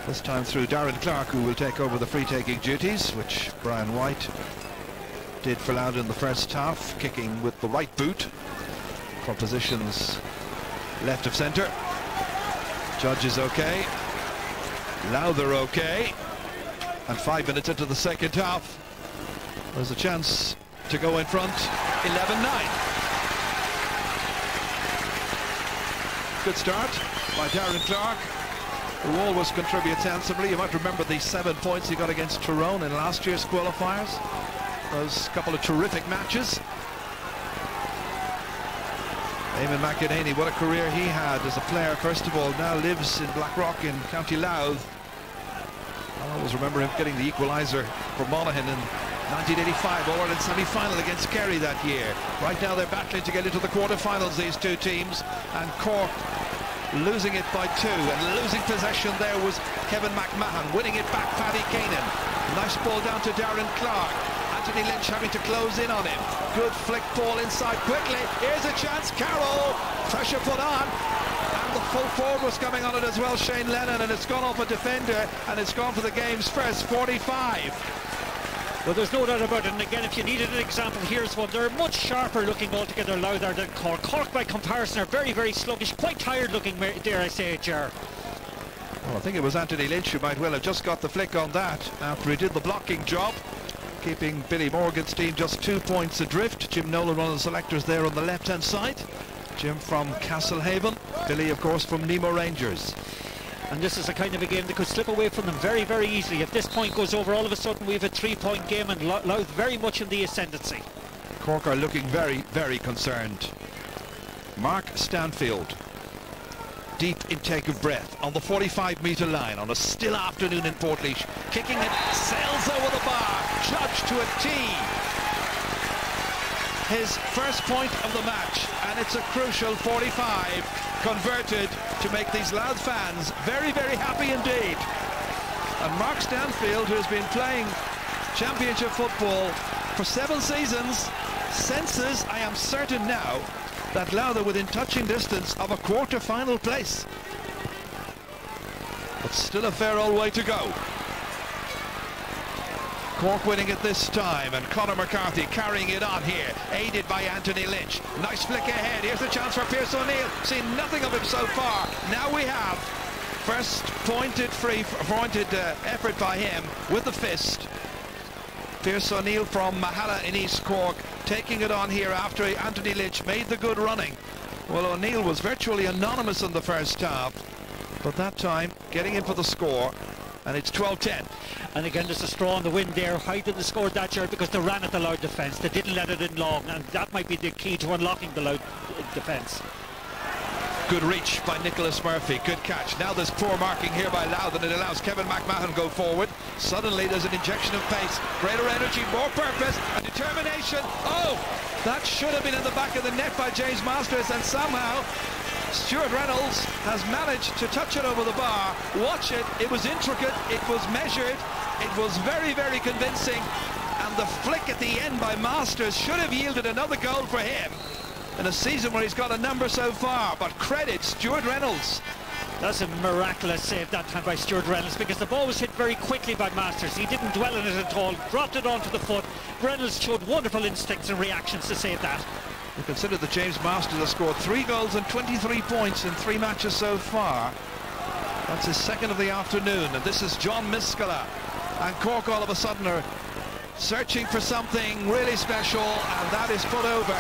This time through Darren Clark, who will take over the free-taking duties, which Brian White did for Louth in the first half, kicking with the right boot from positions left of centre. Judge is okay. Louth are okay. And 5 minutes into the second half, there's a chance to go in front 11-9. Good start by Darren Clark, who always contributes handsomely. You might remember the 7 points he got against Tyrone in last year's qualifiers. Those couple of terrific matches. Eamon McEnany, what a career he had as a player. First of all, now lives in Blackrock in County Louth. I always remember him getting the equaliser for Monaghan in 1985 All-Ireland semi-final against Kerry that year. Right now they're battling to get into the quarter-finals, these two teams, and Cork losing it by 2, and losing possession there was Kevin McMahon, winning it back Paddy Keenan. Nice ball down to Darren Clark. Anthony Lynch having to close in on him. Good flick ball inside quickly. Here's a chance. Carroll. Pressure put on. And the full forward was coming on it as well, Shane Lennon, and it's gone off a defender, and it's gone for the game's first 45. Well, there's no doubt about it, and again, if you needed an example, here's one. They're much sharper looking altogether Louth than Cork. Cork, by comparison, are very, very sluggish, quite tired looking, dare I say it, Ger. Well, I think it was Anthony Lynch who might well have just got the flick on that after he did the blocking job, keeping Billy Morgan's team just 2 points adrift. Jim Nolan, one of the selectors there on the left-hand side. Jim from Castlehaven, Billy, of course, from Nemo Rangers. And this is a kind of a game that could slip away from them very, very easily. If this point goes over, all of a sudden we have a 3-point game, and Louth very much in the ascendancy. Cork are looking very, very concerned. Mark Stanfield, deep intake of breath on the 45-metre line on a still afternoon in Portlaoise, kicking it, sails over the bar, Judge to a tee. His first point of the match, and it's a crucial 45 converted to make these Louth fans very, very happy indeed. And Mark Stanfield, who has been playing championship football for 7 seasons, senses, I am certain now, that Louth are within touching distance of a quarter-final place. But still a fair old way to go. Cork winning it this time, and Conor McCarthy carrying it on here, aided by Anthony Lynch. Nice flick ahead. Here's the chance for Pierce O'Neill. Seen nothing of him so far. Now we have first pointed effort by him with the fist. Pierce O'Neill from Mahala in East Cork, taking it on here after Anthony Lynch made the good running. Well, O'Neill was virtually anonymous in the first half, but that time getting in for the score, and it's 12-10. And again, there's a straw in the wind there. How did they score that, year? Because they ran at the Louth defence. They didn't let it in long, and that might be the key to unlocking the Louth defence. Good reach by Nicholas Murphy. Good catch. Now there's poor marking here by Louth, and it allows Kevin McMahon go forward. Suddenly there's an injection of pace, greater energy, more purpose, and determination. Oh, that should have been in the back of the net by James Masters, and somehow Stuart Reynolds has managed to touch it over the bar. Watch it. It was intricate. It was measured. It was very, very convincing. And the flick at the end by Masters should have yielded another goal for him in a season where he's got a number so far. But credit Stuart Reynolds. That's a miraculous save that time by Stuart Reynolds, because the ball was hit very quickly by Masters. He didn't dwell on it at all. Dropped it onto the foot. Reynolds showed wonderful instincts and reactions to save that. You consider that James Masters has scored 3 goals and 23 points in 3 matches so far. That's his second of the afternoon, and this is John Miskala. And Cork all of a sudden are searching for something really special, and that is put over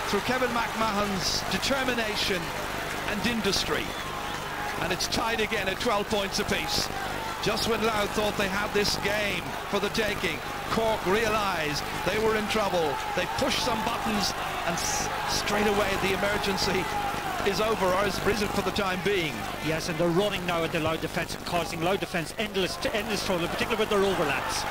through Kevin McMahon's determination and industry. And it's tied again at 12 points apiece. Just when Louth thought they had this game for the taking, Cork realised they were in trouble. They pushed some buttons, and straight away the emergency is over, or is risen for the time being. Yes, and they're running now at the Louth defence, causing Louth defence endless trouble, particularly with their overlaps.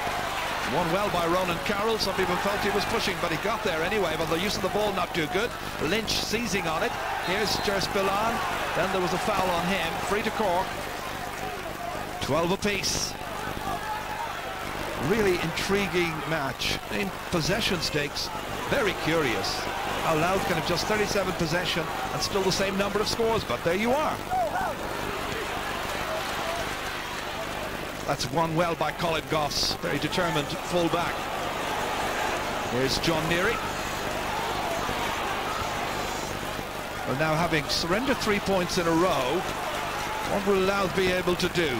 Won well by Ronan Carroll. Some people felt he was pushing, but he got there anyway. But the use of the ball not too good. Lynch seizing on it. Here's Jerspillon. Then there was a foul on him. Free to Cork. 12 apiece. Really intriguing match. In possession stakes, very curious. How Louth can have just 37 possession and still the same number of scores, but there you are. That's won well by Colin Goss, very determined full-back. Here's John Neary. Well, now having surrendered 3 points in a row, what will Louth be able to do?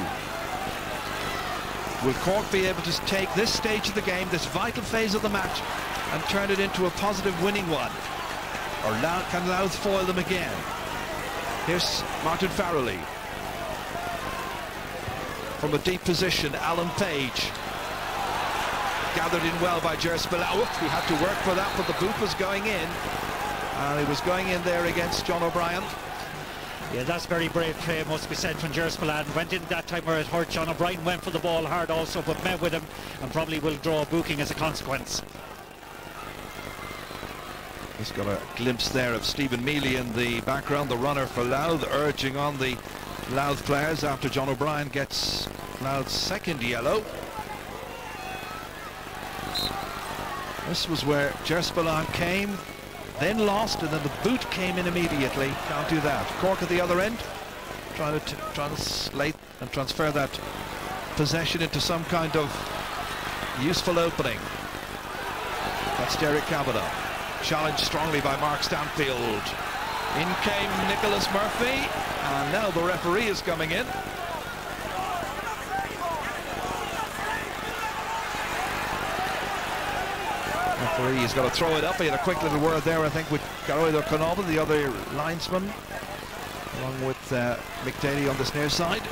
Will Cork be able to take this stage of the game, this vital phase of the match, and turn it into a positive winning one? Or can Louth foil them again? Here's Martin Farrelly. From a deep position, Alan Page. Gathered in well by Jerspillon. He had to work for that, but the boot was going in. And he was going in there against John O'Brien. Yeah, that's very brave play, must be said, from Jerspillon. Went in that time where it hurt. John O'Brien went for the ball hard also, but met with him and probably will draw a booking as a consequence. Just got a glimpse there of Stephen Mealy in the background, the runner for Louth, urging on the Louth players after John O'Brien gets Louth's second yellow. This was where Jerspillon came, then lost, and then the boot came in immediately. Can't do that. Cork at the other end, trying to translate and transfer that possession into some kind of useful opening. That's Derek Kavanagh. Challenged strongly by Mark Stanfield. In came Nicholas Murphy, and now the referee is coming in. Referee has got to throw it up. He had a quick little word there, I think, with Garroyd O'Connell, the other linesman, along with Mick Daly on this near side.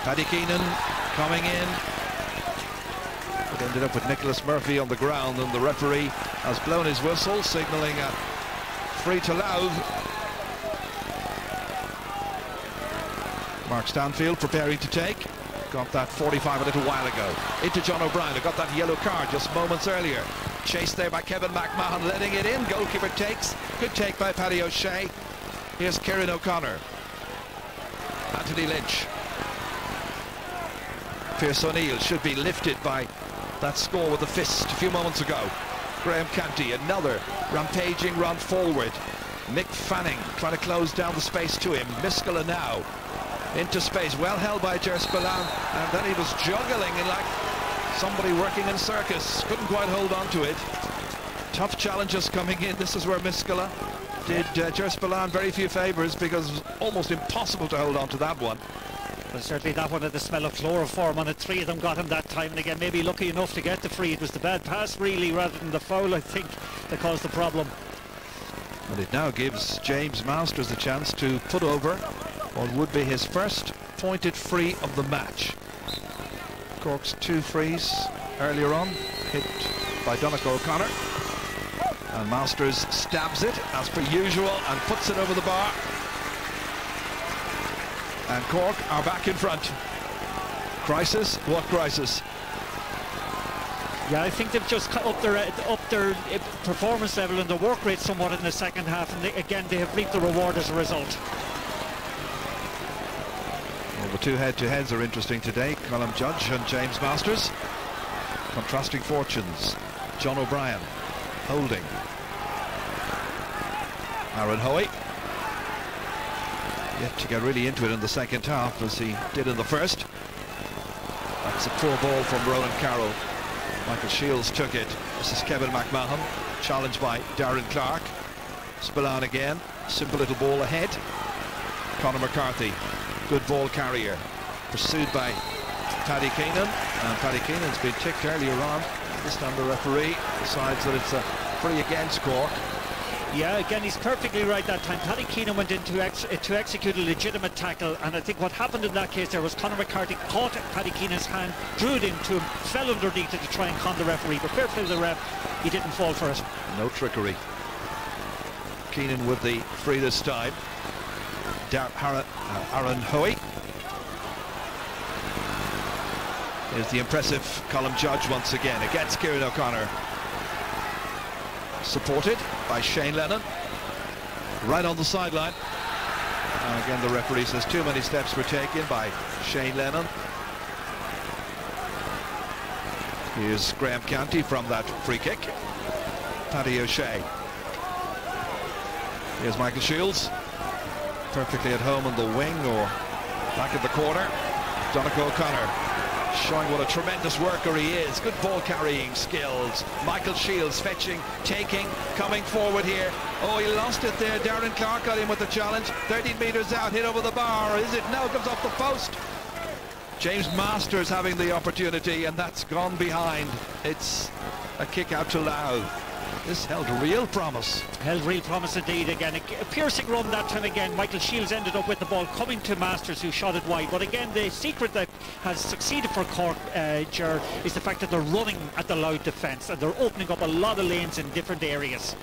Paddy Keenan coming in. It ended up with Nicholas Murphy on the ground, and the referee has blown his whistle, signalling a free to Louth. Mark Stanfield preparing to take. Got that 45 a little while ago. Into John O'Brien, who got that yellow card just moments earlier. Chased there by Kevin McMahon, letting it in. Goalkeeper takes. Good take by Paddy O'Shea. Here's Kieran O'Connor. Anthony Lynch. Pierce O'Neill should be lifted by that score with a fist a few moments ago. Graham Canty, another rampaging run forward. Mick Fanning trying to close down the space to him. Miskela now into space, well held by Jerspillon, and then he was juggling in like somebody working in circus. Couldn't quite hold on to it. Tough challenges coming in. This is where Miskela did Jerspillon very few favours, because it was almost impossible to hold on to that one. Well, certainly that one had the smell of chloroform on it. Three of them got him that time, and again maybe lucky enough to get the free. It was the bad pass really rather than the foul, I think, that caused the problem. And it now gives James Masters the chance to put over what would be his first pointed free of the match. Cork's two frees earlier on, hit by Donegal O'Connor, and Masters stabs it as per usual and puts it over the bar. And Cork are back in front. Crisis? What crisis? Yeah, I think they've just up their performance level and the work rate somewhat in the second half, and again they have reaped the reward as a result. Well, the two head-to-heads are interesting today. Colm Judge and James Masters. Contrasting fortunes. John O'Brien holding. Aaron Hoey yet to get really into it in the second half as he did in the first. That's a poor ball from Ronan Carroll. Michael Shields took it. This is Kevin McMahon, challenged by Darren Clark. Spillane again, simple little ball ahead. Conor McCarthy, good ball carrier, pursued by Paddy Keenan, and Paddy Keenan's been ticked earlier on. This time the referee decides that it's a free against Cork. Yeah, again, he's perfectly right that time. Paddy Keenan went in to execute a legitimate tackle, and I think what happened in that case there was Conor McCarthy caught Paddy Keenan's hand, drew it into him, fell underneath it to try and con the referee, but fair play to the ref, he didn't fall for it. No trickery. Keenan with the free this time. Aaron Hoey. Here's the impressive Colm Judge once again against Kieran O'Connor. Supported by Shane Lennon. right on the sideline. And again, the referee says too many steps were taken by Shane Lennon. Here's Graham Canty from that free kick. Paddy O'Shea. Here's Michael Shields, perfectly at home on the wing or back at the corner. Donnacha O'Connor showing what a tremendous worker he is. Good ball carrying skills. Michael Shields fetching, taking, coming forward here. Oh, he lost it there. Darren Clark got him with the challenge. 13 metres out, hit over the bar. Is it? No, comes off the post. James Masters having the opportunity, and that's gone behind. It's a kick out to Louth. This held real promise. Held real promise indeed again. A piercing run that time again. Michael Shields ended up with the ball coming to Masters, who shot it wide. But again, the secret that has succeeded for Cork, Ger, is the fact that they're running at the Louth defence and they're opening up a lot of lanes in different areas.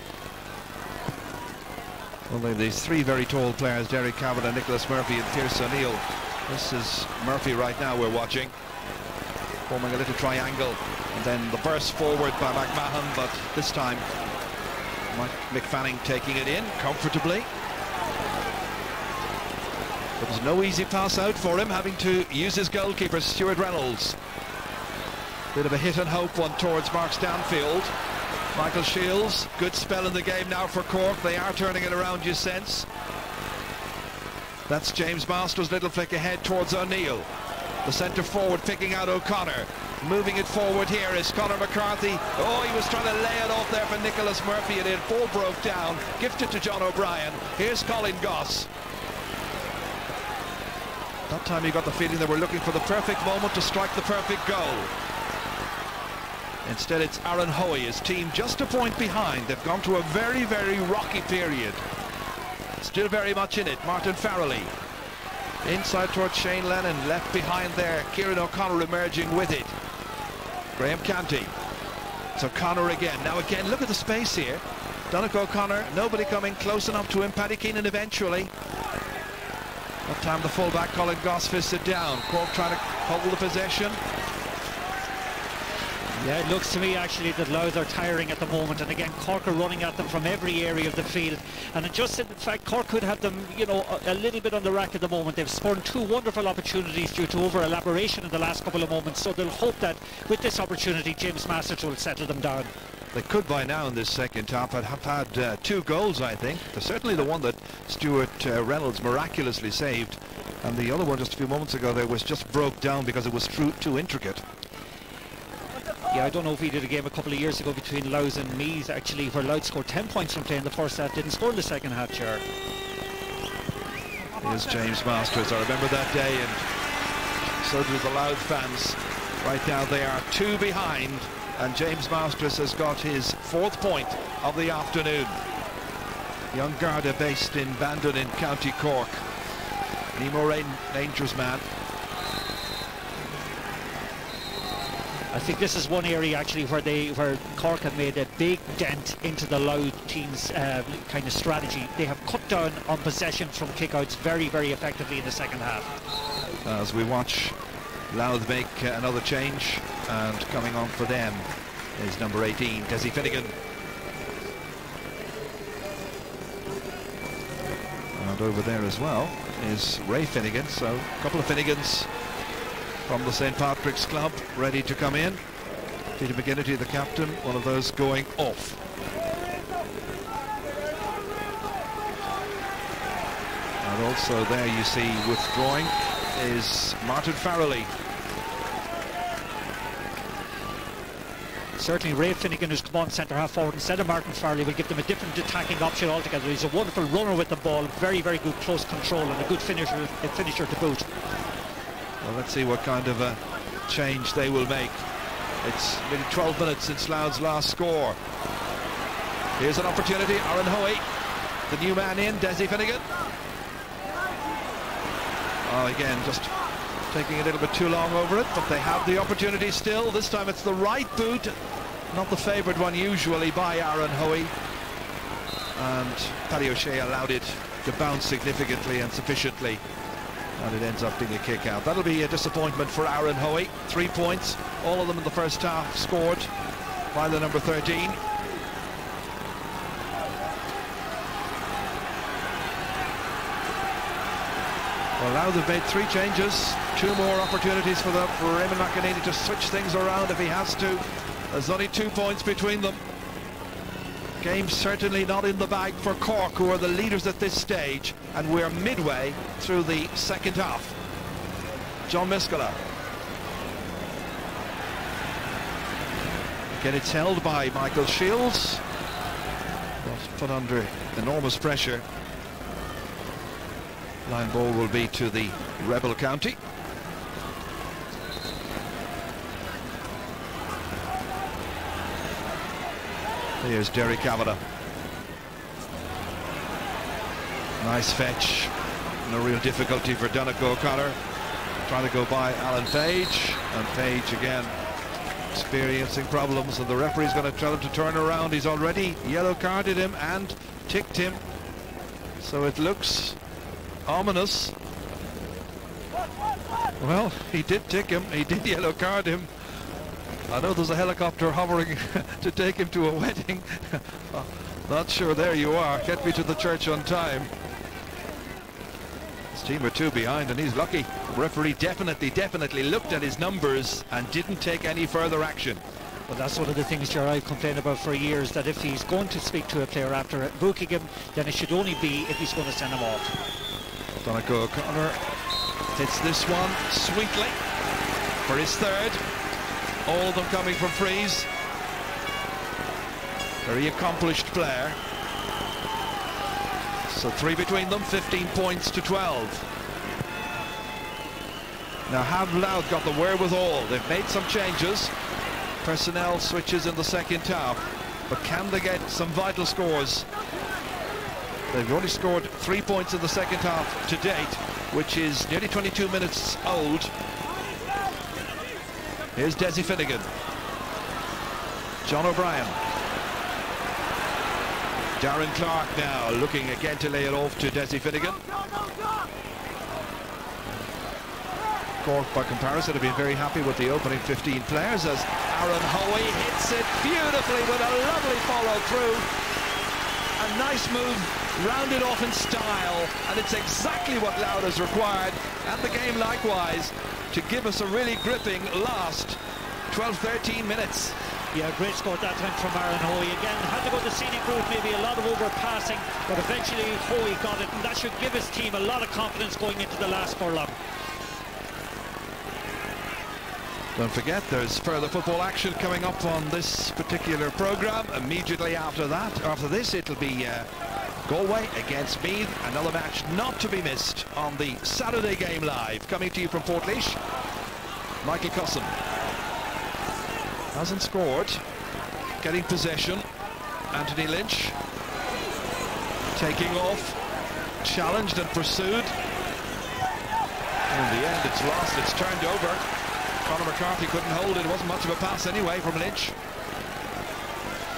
Well, they have these three very tall players, Derek Cavan, Nicholas Murphy and Pierce O'Neill. This is Murphy right now we're watching, forming a little triangle, and then the burst forward by McMahon, but this time Mike McFanning taking it in comfortably. There was no easy pass out for him, having to use his goalkeeper Stuart Reynolds. Bit of a hit and hope one towards Mark Stanfield. Michael Shields, good spell in the game now for Cork. They are turning it around, you sense. That's James Masters, little flick ahead towards O'Neill. The centre forward picking out O'Connor. Moving it forward here is Conor McCarthy. Oh, he was trying to lay it off there for Nicholas Murphy, and it ball broke down. Gifted to John O'Brien. Here's Colin Goss. That time you got the feeling they were looking for the perfect moment to strike the perfect goal. Instead, it's Aaron Hoey, his team just a point behind. They've gone through a very, very rocky period. Still very much in it. Martin Farrelly inside towards Shane Lennon, left behind there. Kieran O'Connor emerging with it. Graham Canty. It's O'Connor again. Now again, look at the space here. Donnacha O'Connor, nobody coming close enough to him. Paddy Keenan eventually. That time the fullback Colin Goss fisted down. Cork trying to hold the possession. Yeah, it looks to me actually that Louth are tiring at the moment, and again Cork are running at them from every area of the field, and it just in fact Cork could have them, you know, a little bit on the rack at the moment. They've spurned two wonderful opportunities due to over elaboration in the last couple of moments, so they'll hope that with this opportunity James Masters will settle them down. They could by now in this second half have had two goals, I think. Certainly the one that Stuart Reynolds miraculously saved, and the other one just a few moments ago there was just broke down because it was too intricate. Yeah, I don't know if we did a game a couple of years ago between Louth and Meath, actually, where Louth scored 10 points from playing the first half, didn't score in the second half, Ger. Here's James Masters. I remember that day, and so do the Louth fans. Right now they are two behind, and James Masters has got his fourth point of the afternoon. Young Garda based in Bandon in County Cork. Nemo Rangers man. I think this is one area actually where Cork have made a big dent into the Louth team's kind of strategy. They have cut down on possession from kickouts very, very effectively in the second half. As we watch Louth make another change, and coming on for them is number 18, Desi Finnegan. And over there as well is Ray Finnegan, so a couple of Finnegans from the St. Patrick's Club ready to come in. Peter McGinnity, the captain, one of those going off. And also there you see withdrawing is Martin Farrelly. Certainly Ray Finnegan, who's come on centre half forward instead of Martin Farrelly, will give them a different attacking option altogether. He's a wonderful runner with the ball, very, very good close control, and a good finisher to boot. Well, let's see what kind of a change they will make. It's been 12 minutes since Louth's last score. Here's an opportunity. Aaron Hoey, the new man in, Desi Finnegan. Oh, again, just taking a little bit too long over it, but they have the opportunity still. This time it's the right boot, not the favoured one usually by Aaron Hoey. And Paddy O'Shea allowed it to bounce significantly and sufficiently, and it ends up being a kick out. That'll be a disappointment for Aaron Hoey. 3 points, all of them in the first half, scored by the number 13. Well, now they've made 3 changes, 2 more opportunities for Raymond McEnany to switch things around if he has to. There's only 2 points between them. Game certainly not in the bag for Cork, who are the leaders at this stage, and we're midway through the second half. John Miskela. Again, it's held by Michael Shields. But put under enormous pressure. Line ball will be to the rebel county. Here's Derry Kavanagh. Nice fetch. No real difficulty for Donegal O'Connor. Trying to go by Alan Page. And Page again experiencing problems. And the referee's going to tell him to turn around. He's already yellow carded him and ticked him. So it looks ominous. Well, he did tick him. He did yellow card him. I know there's a helicopter hovering to take him to a wedding. Not sure. There you are. Get me to the church on time. His team are 2 behind, and he's lucky. The referee definitely looked at his numbers and didn't take any further action. Well, that's one of the things, Ger, I've complained about for years, that if he's going to speak to a player after booking him, then it should only be if he's going to send him off. Donegal O'Connor hits this one sweetly for his 3rd. All of them coming from frees. Very accomplished player. So 3 between them, 15 points to 12. Now, have Louth got the wherewithal? They've made some changes. Personnel switches in the second half. But can they get some vital scores? They've only scored 3 points in the second half to date, which is nearly 22 minutes old. Here's Desi Finnegan. John O'Brien. Darren Clark now looking again to lay it off to Desi Finnegan. Cork, by comparison, have been very happy with the opening 15 players as Aaron Hoey hits it beautifully with a lovely follow-through. A nice move, rounded off in style, and it's exactly what Louth has required, and the game likewise, to give us a really gripping last 12-13 minutes. Yeah, great score that time from Aaron Hoey. Again, had to go the scenic route, maybe a lot of overpassing, but eventually Hoey got it, and that should give his team a lot of confidence going into the last furlong. Don't forget, there's further football action coming up on this particular programme. Immediately after this, it'll be Galway against Meath, another match not to be missed on the Saturday Game Live. Coming to you from Portlaoise, Michael Cusson. Hasn't scored. Getting possession. Anthony Lynch. Taking off. Challenged and pursued. In the end, it's lost. It's turned over. Conor McCarthy couldn't hold it. It wasn't much of a pass anyway from Lynch.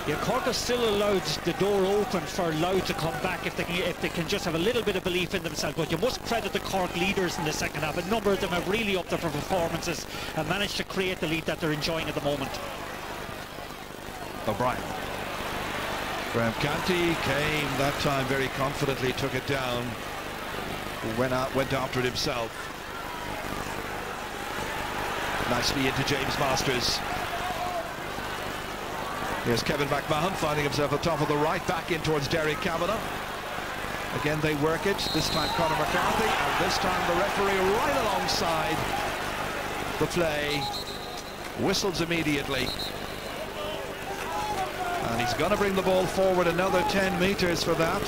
Yeah, Cork has still allowed the door open for Louth to come back if they can just have a little bit of belief in themselves. But you must credit the Cork leaders in the second half. A number of them have really upped their performances and managed to create the lead that they're enjoying at the moment. O'Brien. Graham Canty came that time very confidently, took it down, went after it himself. Nicely into James Masters. Here's Kevin McMahon finding himself at the top of the right, back in towards Derry Kavanagh. Again they work it, this time Conor McCarthy, and this time the referee right alongside the play, whistles immediately. And he's going to bring the ball forward another 10 metres for that.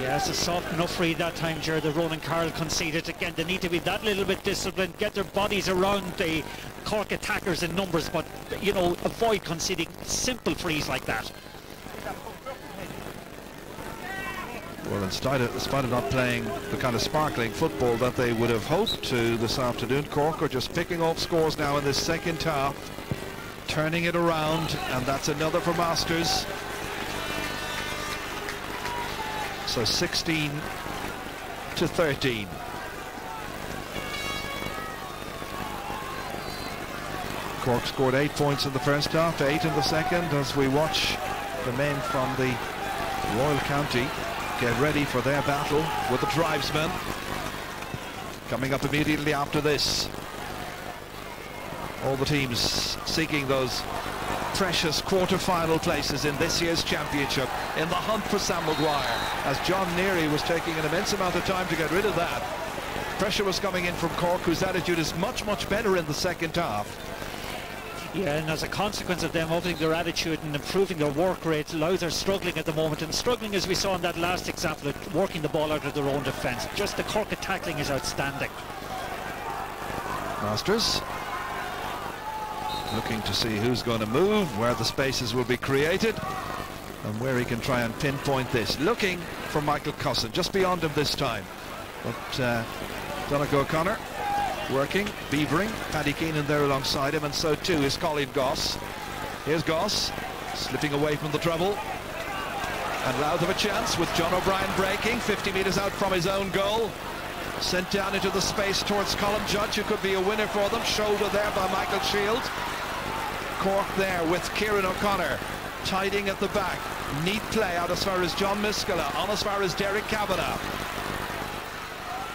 Yeah, it's a soft enough free that time, Ger. The Ronan Carroll conceded. Again, they need to be that little bit disciplined, get their bodies around the Cork attackers in numbers, but, you know, avoid conceding simple frees like that. Well, in spite of not playing the kind of sparkling football that they would have hoped to this afternoon, Cork are just picking off scores now in this second half, turning it around, and that's another for Masters. So 16 to 13. Cork scored 8 points in the first half, 8 in the second, as we watch the men from the Royal County get ready for their battle with the tribesmen. coming up immediately after this. All the teams seeking those precious quarter-final places in this year's championship, in the hunt for Sam Maguire, as John Neary was taking an immense amount of time to get rid of that. Pressure was coming in from Cork, whose attitude is much, much better in the second half. Yeah, and as a consequence of them upping their attitude and improving their work rate, Louth are struggling at the moment, and struggling, as we saw in that last example, at working the ball out of their own defence. Just the Cork tackling is outstanding. Masters looking to see who's going to move, where the spaces will be created, and where he can try and pinpoint this. Looking for Michael Cosson, just beyond him this time. But Donegal O'Connor working, beavering, Paddy Keenan there alongside him, and so too is Colin Goss. Here's Goss, slipping away from the trouble. And Louth have a chance with John O'Brien breaking, 50 metres out from his own goal. Sent down into the space towards Colin Judge, who could be a winner for them. Shoulder there by Michael Shield. Cork there with Kieran O'Connor tidying at the back. Neat play out as far as John Miskela, on as far as Derek Kavanagh.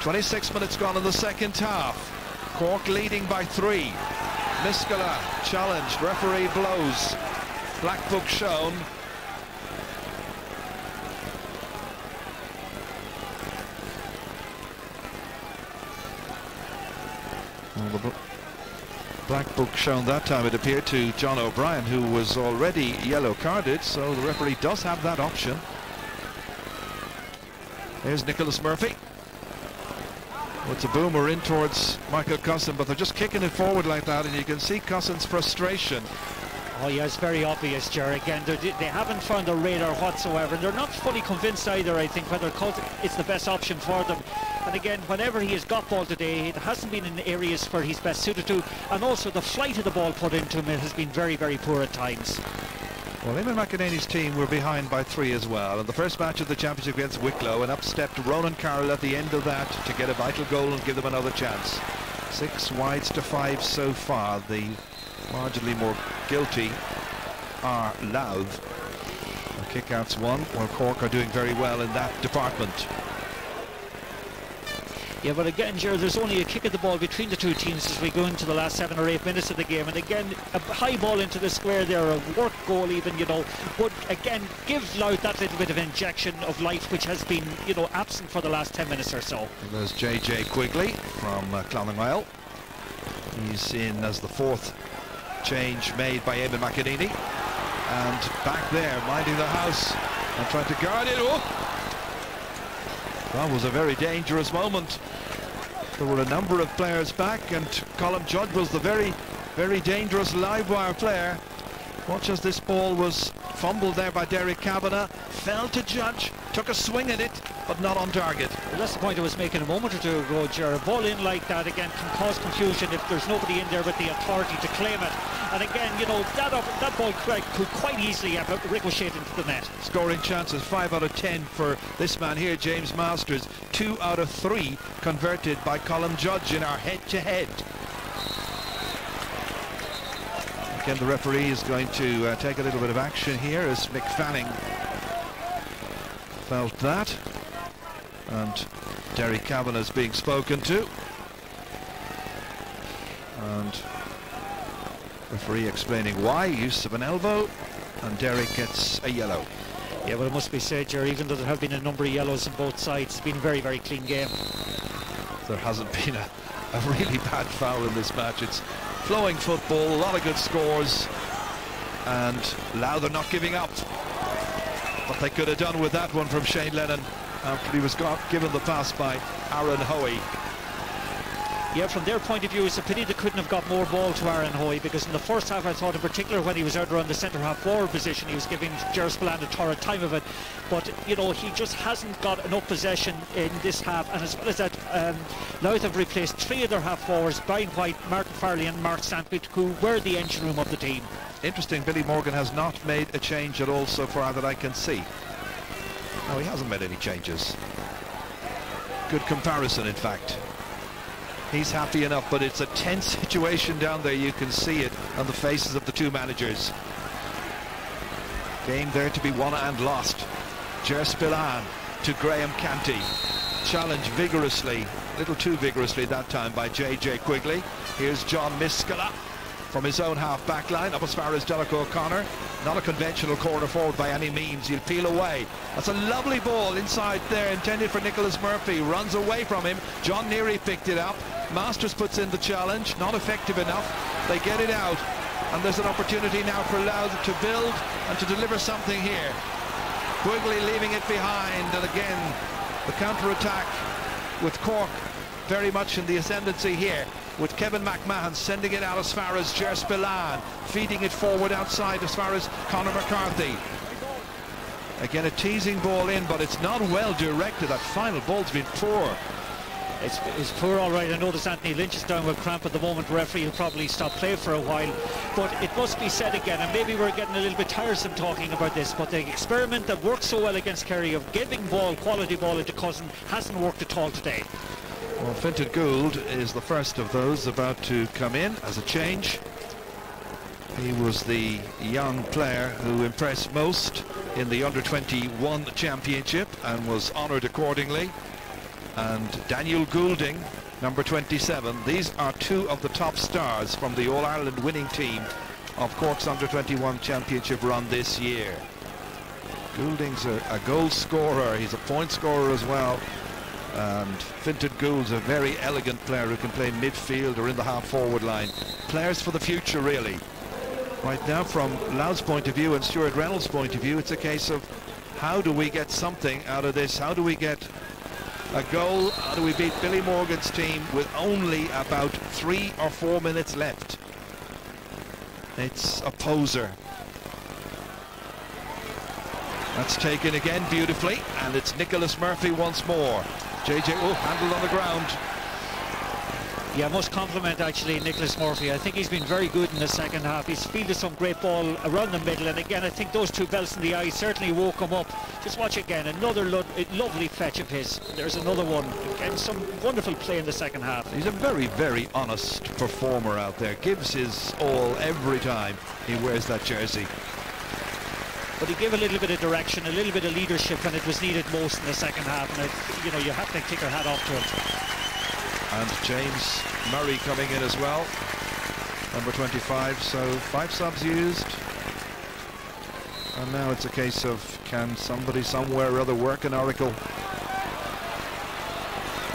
26 minutes gone in the second half. Cork leading by 3. Miskela challenged, referee blows. Black book shown. Well, the black book shown that time, it appeared, to John O'Brien, who was already yellow carded, so the referee does have that option. Here's Nicholas Murphy. It's a boomer in towards Michael Cosson, but they're just kicking it forward like that, and you can see Cosson's frustration. Oh yeah, it's very obvious, Jerry. Again, they haven't found a radar whatsoever. They're not fully convinced either, I think, whether it's the best option for them. And again, whenever he has got ball today, it hasn't been in areas where he's best suited to, and also the flight of the ball put into him has been very, very poor at times. Well, Eamon McEnany's team were behind by 3 as well. In the first match of the championship against Wicklow, and up stepped Ronan Carroll at the end of that to get a vital goal and give them another chance. 6 wides to 5 so far. The marginally more guilty are Louth. The kick-outs won, while Cork are doing very well in that department. Yeah, but again, Gerard, there's only a kick of the ball between the two teams as we go into the last 7 or 8 minutes of the game. And again, a high ball into the square there, a work goal even, you know, would again give Louth that little bit of injection of life which has been, you know, absent for the last 10 minutes or so. And there's JJ Quigley from Clonmel. He's in as the 4th change made by Eamon McEnany. And back there, minding the house and trying to guard it. Oh! That was a very dangerous moment. There were a number of players back, and Colin Judge was the very, very dangerous live wire player. Watch as this ball was fumbled there by Derek Kavanagh, fell to Judge, took a swing at it, but not on target. Well, that's the point I was making a moment or two ago, Gerard. A ball in like that, again, can cause confusion if there's nobody in there with the authority to claim it. And again, you know, that ball could quite easily have ricocheted into the net. Scoring chances, 5 out of 10 for this man here, James Masters. 2 out of 3 converted by Colin Judge in our head-to-head. Again, the referee is going to take a little bit of action here as Mick Fanning felt that. And Derek Kavanagh is being spoken to. And referee explaining why, use of an elbow, and Derek gets a yellow. Yeah, well, it must be said, Jerry, even though there have been a number of yellows on both sides, it's been a very, very clean game. There hasn't been a really bad foul in this match. It's flowing football, a lot of good scores, and Louth are not giving up. What they could have done with that one from Shane Lennon after he was given the pass by Aaron Hoey. Yeah, from their point of view, it's a pity they couldn't have got more ball to Aaron Hoey, because in the first half, I thought in particular when he was out around the centre-half forward position, he was giving Ger Spillane a torrid time of it. But, you know, he just hasn't got enough possession in this half. And as well as that, Louth have replaced 3 of their half-forwards, Brian White, Martin Farley and Mark Sandpit, who were the engine room of the team. Interesting, Billy Morgan has not made a change at all so far that I can see. No, he hasn't made any changes. Good comparison, in fact. He's happy enough, but it's a tense situation down there. You can see it on the faces of the two managers. Game there to be won and lost. Ger Spillane to Graham Canty. Challenge vigorously a little too vigorously that time by J.J. Quigley. Here's John Miskela from his own half back line, up as far as Donnacha O'Connor. Not a conventional corner forward by any means. He'll peel away. That's a lovely ball inside there, intended for Nicholas Murphy. Runs away from him. John Neary picked it up. Masters puts in the challenge. Not effective enough. They get it out. And there's an opportunity now for Louth to build and to deliver something here. Quigley leaving it behind. And again, the counter-attack with Cork very much in the ascendancy here, with Kevin McMahon sending it out as far as Ger Spillane, feeding it forward outside as far as Conor McCarthy. Again, a teasing ball in, but it's not well directed. That final ball's been poor. It's poor, all right. I notice Anthony Lynch is down with cramp at the moment. The referee will probably stop play for a while. But it must be said again, and maybe we're getting a little bit tiresome talking about this, but the experiment that worked so well against Kerry of giving quality ball into Cousin hasn't worked at all today. Well, Fintan Gould is the first of those about to come in as a change. He was the young player who impressed most in the under-21 championship and was honoured accordingly. And Daniel Goulding, number 27. These are two of the top stars from the All-Ireland winning team of Cork's under-21 championship run this year. Goulding's a goal scorer. He's a point scorer as well. And Fintan Gould's a very elegant player who can play midfield or in the half-forward line. Players for the future, really. Right now, from Louth's point of view and Stuart Reynolds' point of view, it's a case of how do we get something out of this? How do we get a goal? How do we beat Billy Morgan's team with only about 3 or 4 minutes left? It's a poser. That's taken again beautifully, and it's Nicholas Murphy once more. JJ handled on the ground. Yeah, I must compliment actually Nicholas Murphy. I think he's been very good in the second half. He's fielded some great ball around the middle, and again I think those two belts in the eye certainly woke him up. Just watch again, another lovely fetch of his. There's another one. Again, some wonderful play in the second half. He's a very, very honest performer out there. Gives his all every time he wears that jersey. But he gave a little bit of direction, a little bit of leadership when it was needed most in the second half, and you know, you have to take your hat off to him. And James Murray coming in as well, number 25. So 5 subs used, and now it's a case of can somebody somewhere or other work an oracle.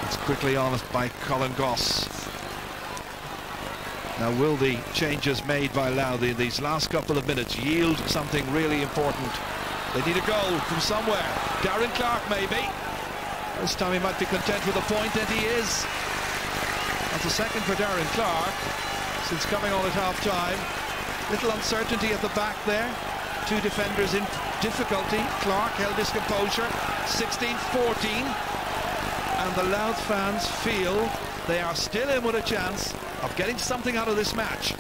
It's quickly on by Colin Goss. Now, will the changes made by Louth in these last couple of minutes yield something really important? They need a goal from somewhere. Darren Clark, maybe. This time he might be content with a point, and he is. That's a second for Darren Clark since coming on at half-time. Little uncertainty at the back there. 2 defenders in difficulty. Clark held his composure. 16-14. And the Louth fans feel they are still in with a chance of getting something out of this match.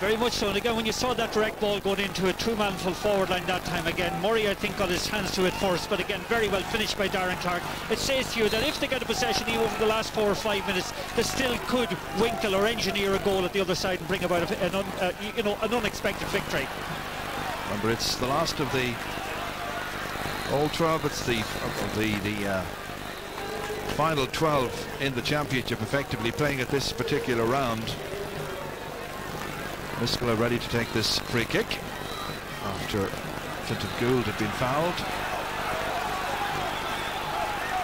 Very much so, and again when you saw that direct ball going into a 2-man full forward line that time, again Murray I think got his hands to it first, but again very well finished by Darren Clark. It says to you that if they get a possession even over the last 4 or 5 minutes, they still could winkle or engineer a goal at the other side and bring about an unexpected victory. Remember, it's the last of the Old 12, it's the final 12 in the championship effectively playing at this particular round. Miskela ready to take this free kick after Fintan Gould had been fouled.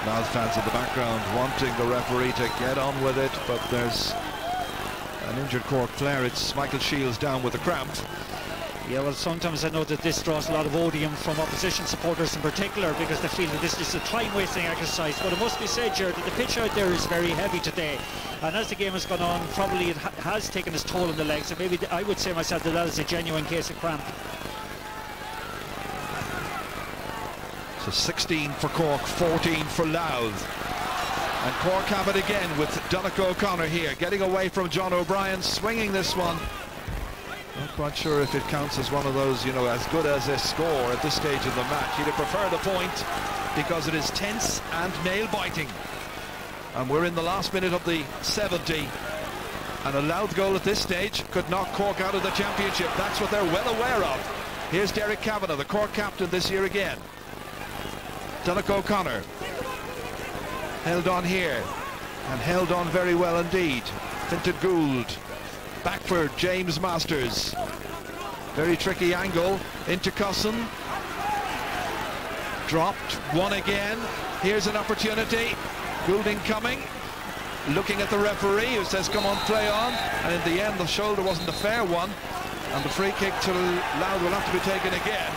Louth fans in the background wanting the referee to get on with it, but there's an injured Cork player. It's Michael Shields down with a cramp. Yeah, well, sometimes I know that this draws a lot of odium from opposition supporters in particular because they feel that this is a time-wasting exercise. But it must be said, Jared, that the pitch out there is very heavy today. And as the game has gone on, probably it has taken its toll on the legs. And maybe I would say myself that is a genuine case of cramp. So 16 for Cork, 14 for Louth. And Cork have it again with Donnacha O'Connor here, getting away from John O'Brien, swinging this one. Not quite sure if it counts as one of those, you know, as good as a score at this stage of the match. He'd have preferred a point because it is tense and nail-biting. And we're in the last minute of the 70. And a Louth goal at this stage could knock Cork out of the championship. That's what they're well aware of. Here's Derek Kavanagh, the Cork captain this year again. Donnacha O'Connor held on here. and held on very well indeed. Fintan Gould, back for James Masters. Very tricky angle into Cosson. Dropped one again. Here's an opportunity. Goulding coming, looking at the referee who says come on, play on, and in the end the shoulder wasn't a fair one, and the free kick to Louth will have to be taken again,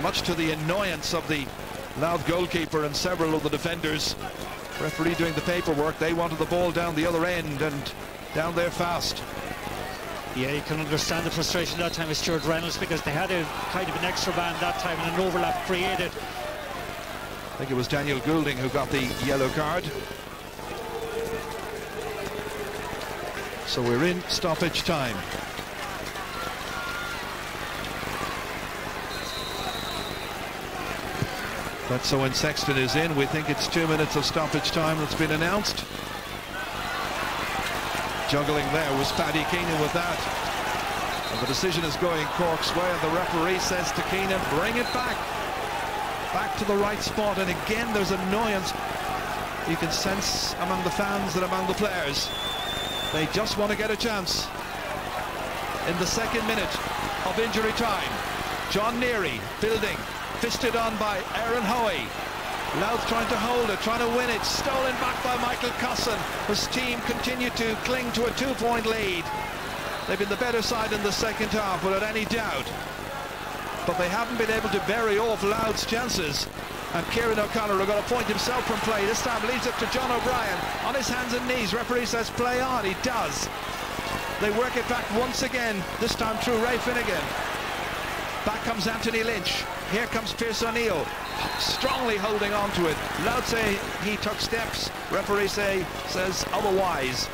much to the annoyance of the Louth goalkeeper and several of the defenders. Referee doing the paperwork. They wanted the ball down the other end and down there fast. Yeah, you can understand the frustration that time with Stuart Reynolds, because they had a kind of an extra man that time and an overlap created. I think it was Daniel Goulding who got the yellow card. So we're in stoppage time. But so when Sexton is in, we think it's 2 minutes of stoppage time that's been announced. Juggling there was Paddy Keenan with that. And the decision is going Cork's way, and the referee says to Keenan, bring it back. Back to the right spot, and again there's annoyance you can sense among the fans and among the players. They just want to get a chance. In the second minute of injury time, John Neary building, fisted on by Aaron Hoey. Louth trying to hold it, trying to win it, stolen back by Michael Cosson. His team continue to cling to a 2-point lead. They've been the better side in the second half, without any doubt. But they haven't been able to bury off Louth's chances. And Kieran O'Connor are going to point himself from play. This time leaves it to John O'Brien. On his hands and knees, referee says play on. He does. They work it back once again, this time through Ray Finnegan. Back comes Anthony Lynch. Here comes Pierce O'Neill, strongly holding on to it. Louth say he took steps. Referee says otherwise.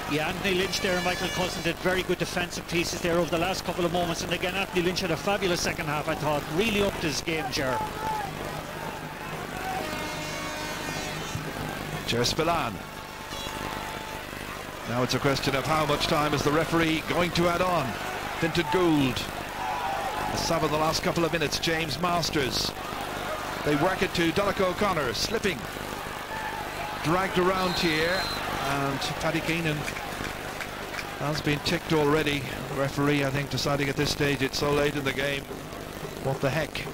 Yeah, Anthony Lynch there and Michael Cosson did very good defensive pieces there over the last couple of moments, and again Anthony Lynch had a fabulous second half, I thought. Really upped his game, Ger. Ger Spillane. Now it's a question of how much time is the referee going to add on. Fintan Gould. The sub of the last couple of minutes, James Masters. They work it to Donnacha O'Connor, slipping. Dragged around here, and Paddy Keenan has been ticked already. The referee, I think, deciding at this stage it's so late in the game. What the heck?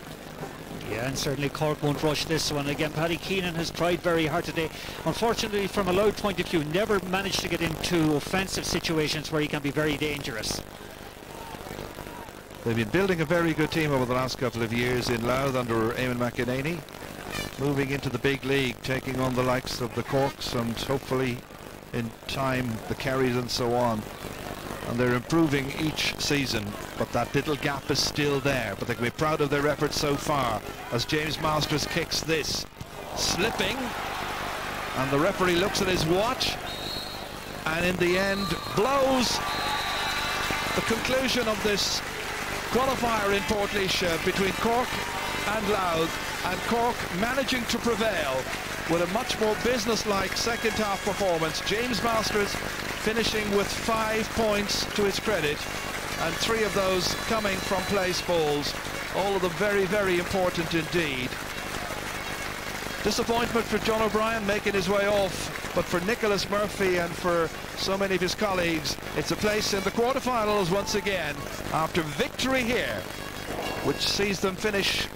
Yeah, and certainly Cork won't rush this one. Again, Paddy Keenan has tried very hard today. Unfortunately, from a Louth point of view, never managed to get into offensive situations where he can be very dangerous. They've been building a very good team over the last couple of years in Louth under Eamon McEnany, moving into the big league, taking on the likes of the Corks and hopefully in time the Kerrys and so on. And they're improving each season, but that little gap is still there. But they can be proud of their efforts so far as James Masters kicks this. Slipping, and the referee looks at his watch and in the end blows the conclusion of this qualifier in Portlaoise between Cork and Louth, and Cork managing to prevail with a much more business-like second half performance. James Masters finishing with 5 points to his credit, and 3 of those coming from place balls, all of them very, very important indeed. Disappointment for John O'Brien making his way off, but for Nicholas Murphy and for so many of his colleagues, it's a place in the quarterfinals once again after victory here, which sees them finish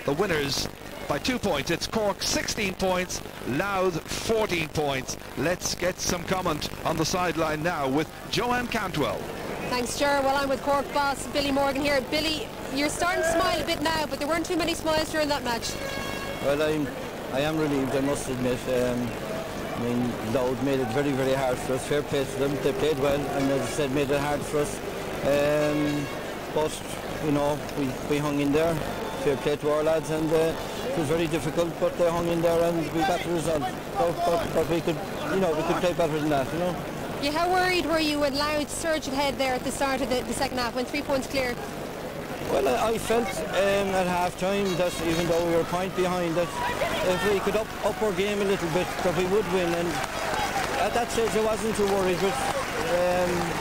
the winners by 2 points. It's Cork 16 points, Louth 14 points. Let's get some comment on the sideline now with Joanne Cantwell. Thanks, Ger. Well, I'm with Cork boss Billy Morgan here. Billy, you're starting to smile a bit now, but there weren't too many smiles during that match. Well, I am relieved, I must admit. I mean, Louth made it very, very hard for us. Fair play to them. They played well, and as I said, made it hard for us. But, you know, we hung in there. Fair play to our lads, and it was very difficult, but they hung in there and we got the result. But we could, you know, we could play better than that, you know. Yeah, how worried were you when Louth surged ahead there at the start of the second half, when 3 points clear? Well, I felt at half-time that even though we were a point behind, that if we could up our game a little bit, that we would win. And at that stage I wasn't too worried, but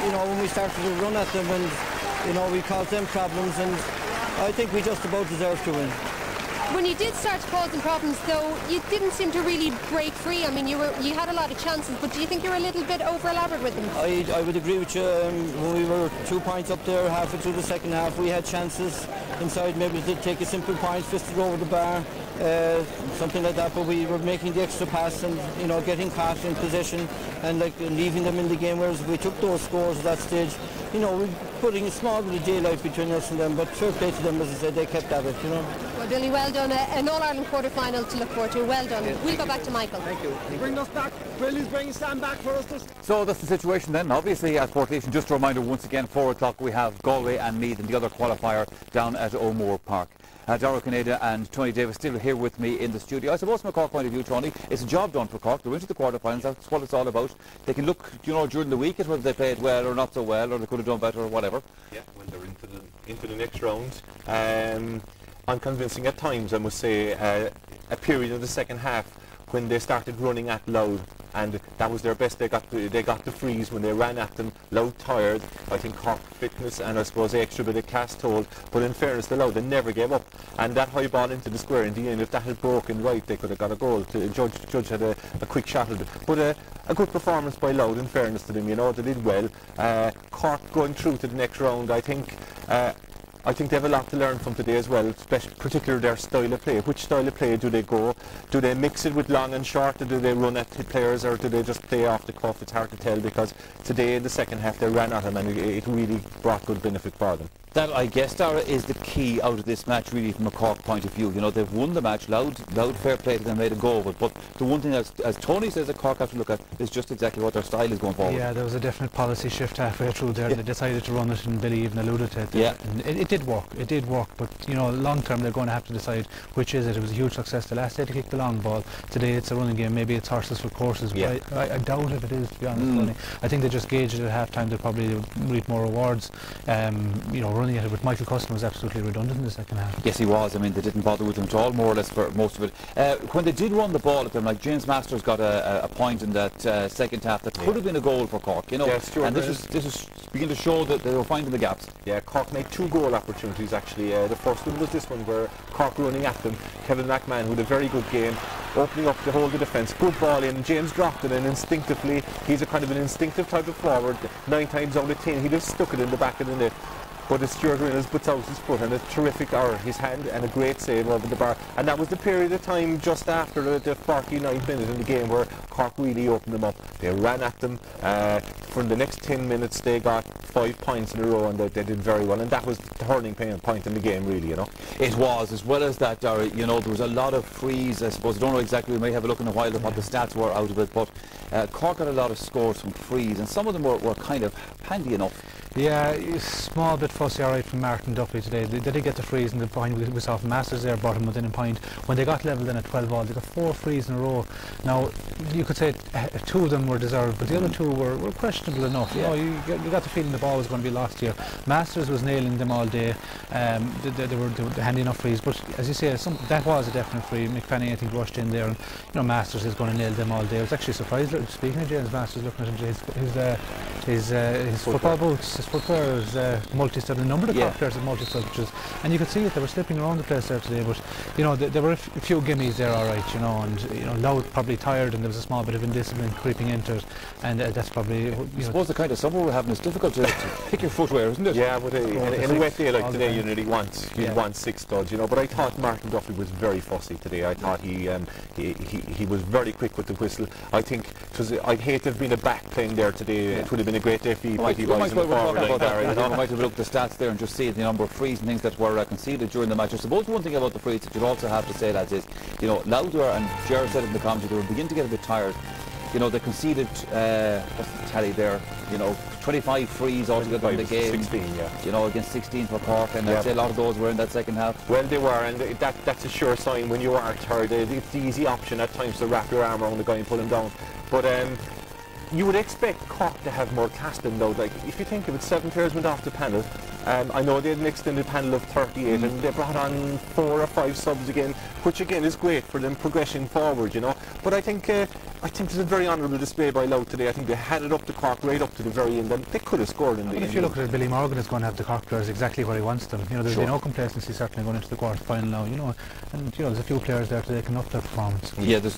you know, when we started to run at them and, you know, we caused them problems, and I think we just about deserved to win. When you did start to cause them problems, though, you didn't seem to really break free. I mean, you had a lot of chances, but do you think you were a little bit over-elaborate with them? I would agree with you. When we were 2 points up there halfway through the second half, we had chances inside maybe to take a simple point, fist it over the bar, something like that, but we were making the extra pass and, you know, getting caught in possession and leaving them in the game, whereas if we took those scores at that stage, you know, we're putting a small bit of daylight between us and them, but fair play to them, as I said, they kept at it, you know. Well, Billy, well done. An All-Ireland quarter-final to look forward to. Well done. We'll go back to Michael. Thank you. Bring us back. Billy's bringing Stan back for us. So that's the situation then, obviously, at Portlaoise. Just a reminder, once again, 4 o'clock we have Galway and Meath in the other qualifier down at O'Moore Park. Dara Canada and Tony Davis still here with me in the studio. I suppose from a Cork point of view, Tony, it's a job done for Cork. They're into the quarterfinals. That's what it's all about. They can look, you know, during the week at whether they played well or not so well, or they could have done better or whatever. Yeah, when they're into the next round. Unconvincing at times, I must say. A period of the second half when they started running at Louth, and that was their best. They got the freeze when they ran at them. Louth tired. I think Cork fitness and I suppose the extra bit of class told. But in fairness to Louth, they never gave up. And that high ball into the square in the end, if that had broken right, they could have got a goal. Judge had a quick shot at it. But a good performance by Louth, in fairness to them. You know, they did well. Cork going through to the next round, I think they have a lot to learn from today as well, particularly their style of play. Which style of play do they go? Do they mix it with long and short, or do they run at players, or do they just play off the cuff? It's hard to tell, because today in the second half they ran at them and it really brought good benefit for them. That, I guess, Dara, is the key out of this match, really, from a Cork point of view. You know, they've won the match. Louth fair play to them, made a go of it. But the one thing, as Tony says, that Cork have to look at is just exactly what their style is going forward. Yeah, there was a definite policy shift halfway through there. Yeah. They decided to run it, and Billy even alluded to it. Yeah. And it did work. It did work. But, you know, long term, they're going to have to decide which is it. It was a huge success the last day to kick the long ball. Today it's a running game. Maybe it's horses for courses. Yeah. But I doubt if it is, to be honest, Tony. I think they just gauged it at half time. They'll probably reap more rewards. You know, running at it with Michael Custon was absolutely redundant in the second half. Yes, he was. I mean, they didn't bother with him at all, more or less, for most of it. When they did run the ball at them, like James Masters got a point in that second half that could have been a goal for Cork, you know. Yes, and this is beginning to show that they were finding the gaps. Yeah, Cork made 2 goal opportunities actually. The first one was this one where Cork running at them. Kevin McMahon, who had a very good game, opening up the whole of the defence. Good ball in. James dropped it, and instinctively, he's a kind of an instinctive type of forward. 9 times out of 10, he just stuck it in the back of the net. But Stuart Reynolds puts out his foot and a terrific his hand and a great save over the bar. And that was the period of time just after the 49th minute in the game where Cork really opened them up. They ran at them. For the next 10 minutes they got 5 points in a row, and they did very well. And that was the turning point in the game, really, you know. It was, as well as that, Dara, you know, there was a lot of frees, I suppose. I don't know exactly, we may have a look in a while at what the stats were out of it, but Cork got a lot of scores from frees, and some of them were kind of handy enough. Yeah, small bit fussy, alright, from Martin Duffy today. They did get the frees, and the point we saw from Masters there brought him within a point. When they got levelled in at 12 all, they got 4 frees in a row. Now, you could say 2 of them were deserved, but the other 2 were questionable enough. Yeah. You know, you got the feeling the ball was going to be lost here. Masters was nailing them all day. They were handy enough frees, but as you say, that was a definite free. McFanny, I think, rushed in there, and you know, Masters is going to nail them all day. I was actually surprised, speaking of James Masters, looking at his football boots. His footwear is multi-stud. A number of Cork players have multi-stud, and you could see it. They were slipping around the place there today, but you know, there were a few gimmies there, all right, you know, and you know, Louth probably tired, and there was a small bit of indiscipline creeping into it, and that's probably. I suppose the kind of summer we're having is difficult to pick your footwear, isn't it? Yeah, but in a wet day like today, you really want 6 studs, you know. But I thought Martin Duffy was very fussy today. I thought he was very quick with the whistle. I think I'd hate to have been a back playing there today. It would have been a great day for you boys in the forward line there, you know. We might have looked at the stats there and just see the number of frees and things that were conceded during the match. I suppose one thing about the frees that you'd also have to say, lads, is, you know, Louth, and Gerard said it in the commentary, they were beginning to get a bit tired. You know, they conceded, what's the tally there, you know, 25 frees altogether in the game. 16, yeah. You know, against 16 for Cork, and I'd say a lot of those were in that second half. Well, they were, and that's a sure sign when you are tired. It's the easy option at times to wrap your arm around the guy and pull him down. But you would expect Cork to have more class than Louth. Like, if you think of it, 7 players went off the panel. I know they had an extended panel of 38, and they brought on 4 or 5 subs again, which again is great for them progressing forward, you know. But I think I think there's a very honourable display by Louth today. I think they had it up to Cork right up to the very end, and they could have scored in the end. If you look at it, Billy Morgan is going to have the Cork players exactly where he wants them. You know, there's no complacency certainly going into the quarter final now. You know, and you know, there's a few players there today can up their performance. Yeah, that's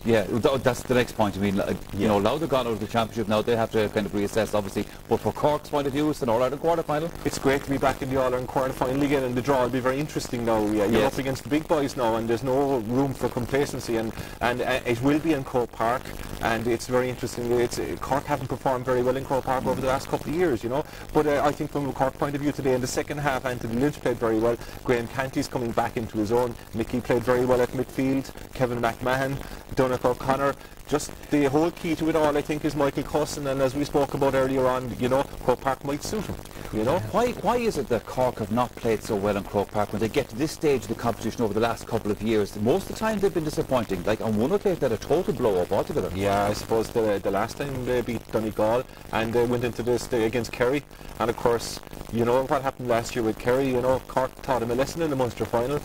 the next point. I mean, you know, Louth have gone out of the championship now. They have to kind of reassess, obviously. But for Cork's point of view, it's an All-Ireland quarter final. It's great to be back in the All-Ireland quarter final again, and the draw will be very interesting now. Yeah, you're up against the big boys now, and there's no room for complacency, and it will be in Croke Park, and it's very interesting. Cork haven't performed very well in Croke Park over the last couple of years, you know. But I think from a Cork point of view today, in the second half, Anthony Lynch played very well. Graham Canty's coming back into his own. Mickey played very well at midfield. Kevin McMahon, Donnacha O'Connor. Just the whole key to it all, I think, is Michael Cusson, and as we spoke about earlier on, you know, Croke Park might suit him. You know, why is it that Cork have not played so well in Croke Park when they get to this stage of the competition over the last couple of years? Most of the time they've been disappointing. Like on one occasion they had a total blow up altogether. Yeah, I suppose the last time they beat Donegal and they went into this against Kerry, and of course, you know what happened last year with Kerry. You know, Cork taught them a lesson in the Munster final.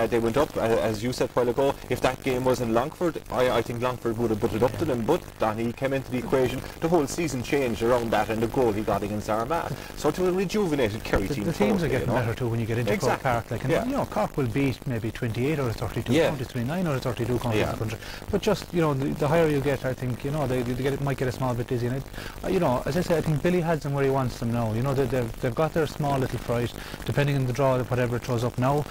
They went up, as you said a while ago. If that game was in Longford, I think Longford would have put it up to them. But Donny came into the equation. The whole season changed around that and the goal he got against Armagh. So to a rejuvenated Kerry team. The teams are getting better too when you get into Croke Park. Like, and you know, Cork will beat maybe 28 out of 32 counties, 29 out of 32 counties in the country. But just, you know, the higher you get, I think, you know, they might get a small bit dizzy. And you know, as I say, I think Billy has them where he wants them now. You know, they've got their small little fright, depending on the draw, whatever it throws up now.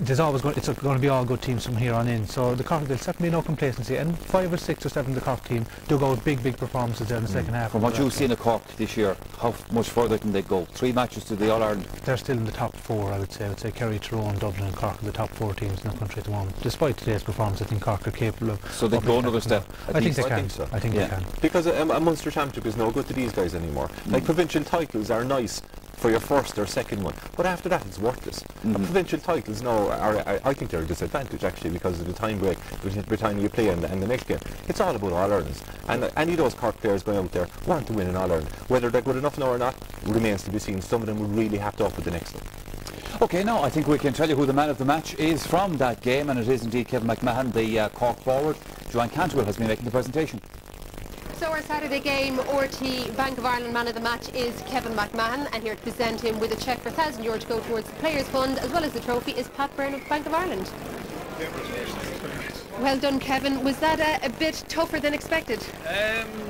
It's going to be all good teams from here on in. So the Cork, there's certainly no complacency, and 5 or 6 or 7 of the Cork team dug out big performances there in the second half. From what you've seen of Cork this year, how much further can they go? 3 matches to the All-Ireland. They're still in the top 4, I would say. Kerry, Tyrone, Dublin and Cork are the top 4 teams in the country at the moment. Despite today's performance, I think Cork are capable of... So they go another step? I think they can. I think they can. Because a Munster Championship is no good to these guys anymore. Like, provincial titles are nice for your first or second one, but after that it's worthless. And provincial titles now I think they're a disadvantage actually, because of the time break between time you play and the next game. It's all about All-Irelands, and any of those Cork players going out there want to win an All-Ireland. Whether they're good enough now or not remains to be seen. Some of them will really have to up with the next one. Okay, now I think we can tell you who the man of the match is from that game, and it is indeed Kevin McMahon, the Cork forward. Joanne Cantwell has been making the presentation. So our Saturday game, RT Bank of Ireland man of the match is Kevin McMahon, and here to present him with a cheque for €1,000 to go towards the Players Fund as well as the trophy is Pat Byrne of Bank of Ireland. Well done, Kevin. Was that a bit tougher than expected?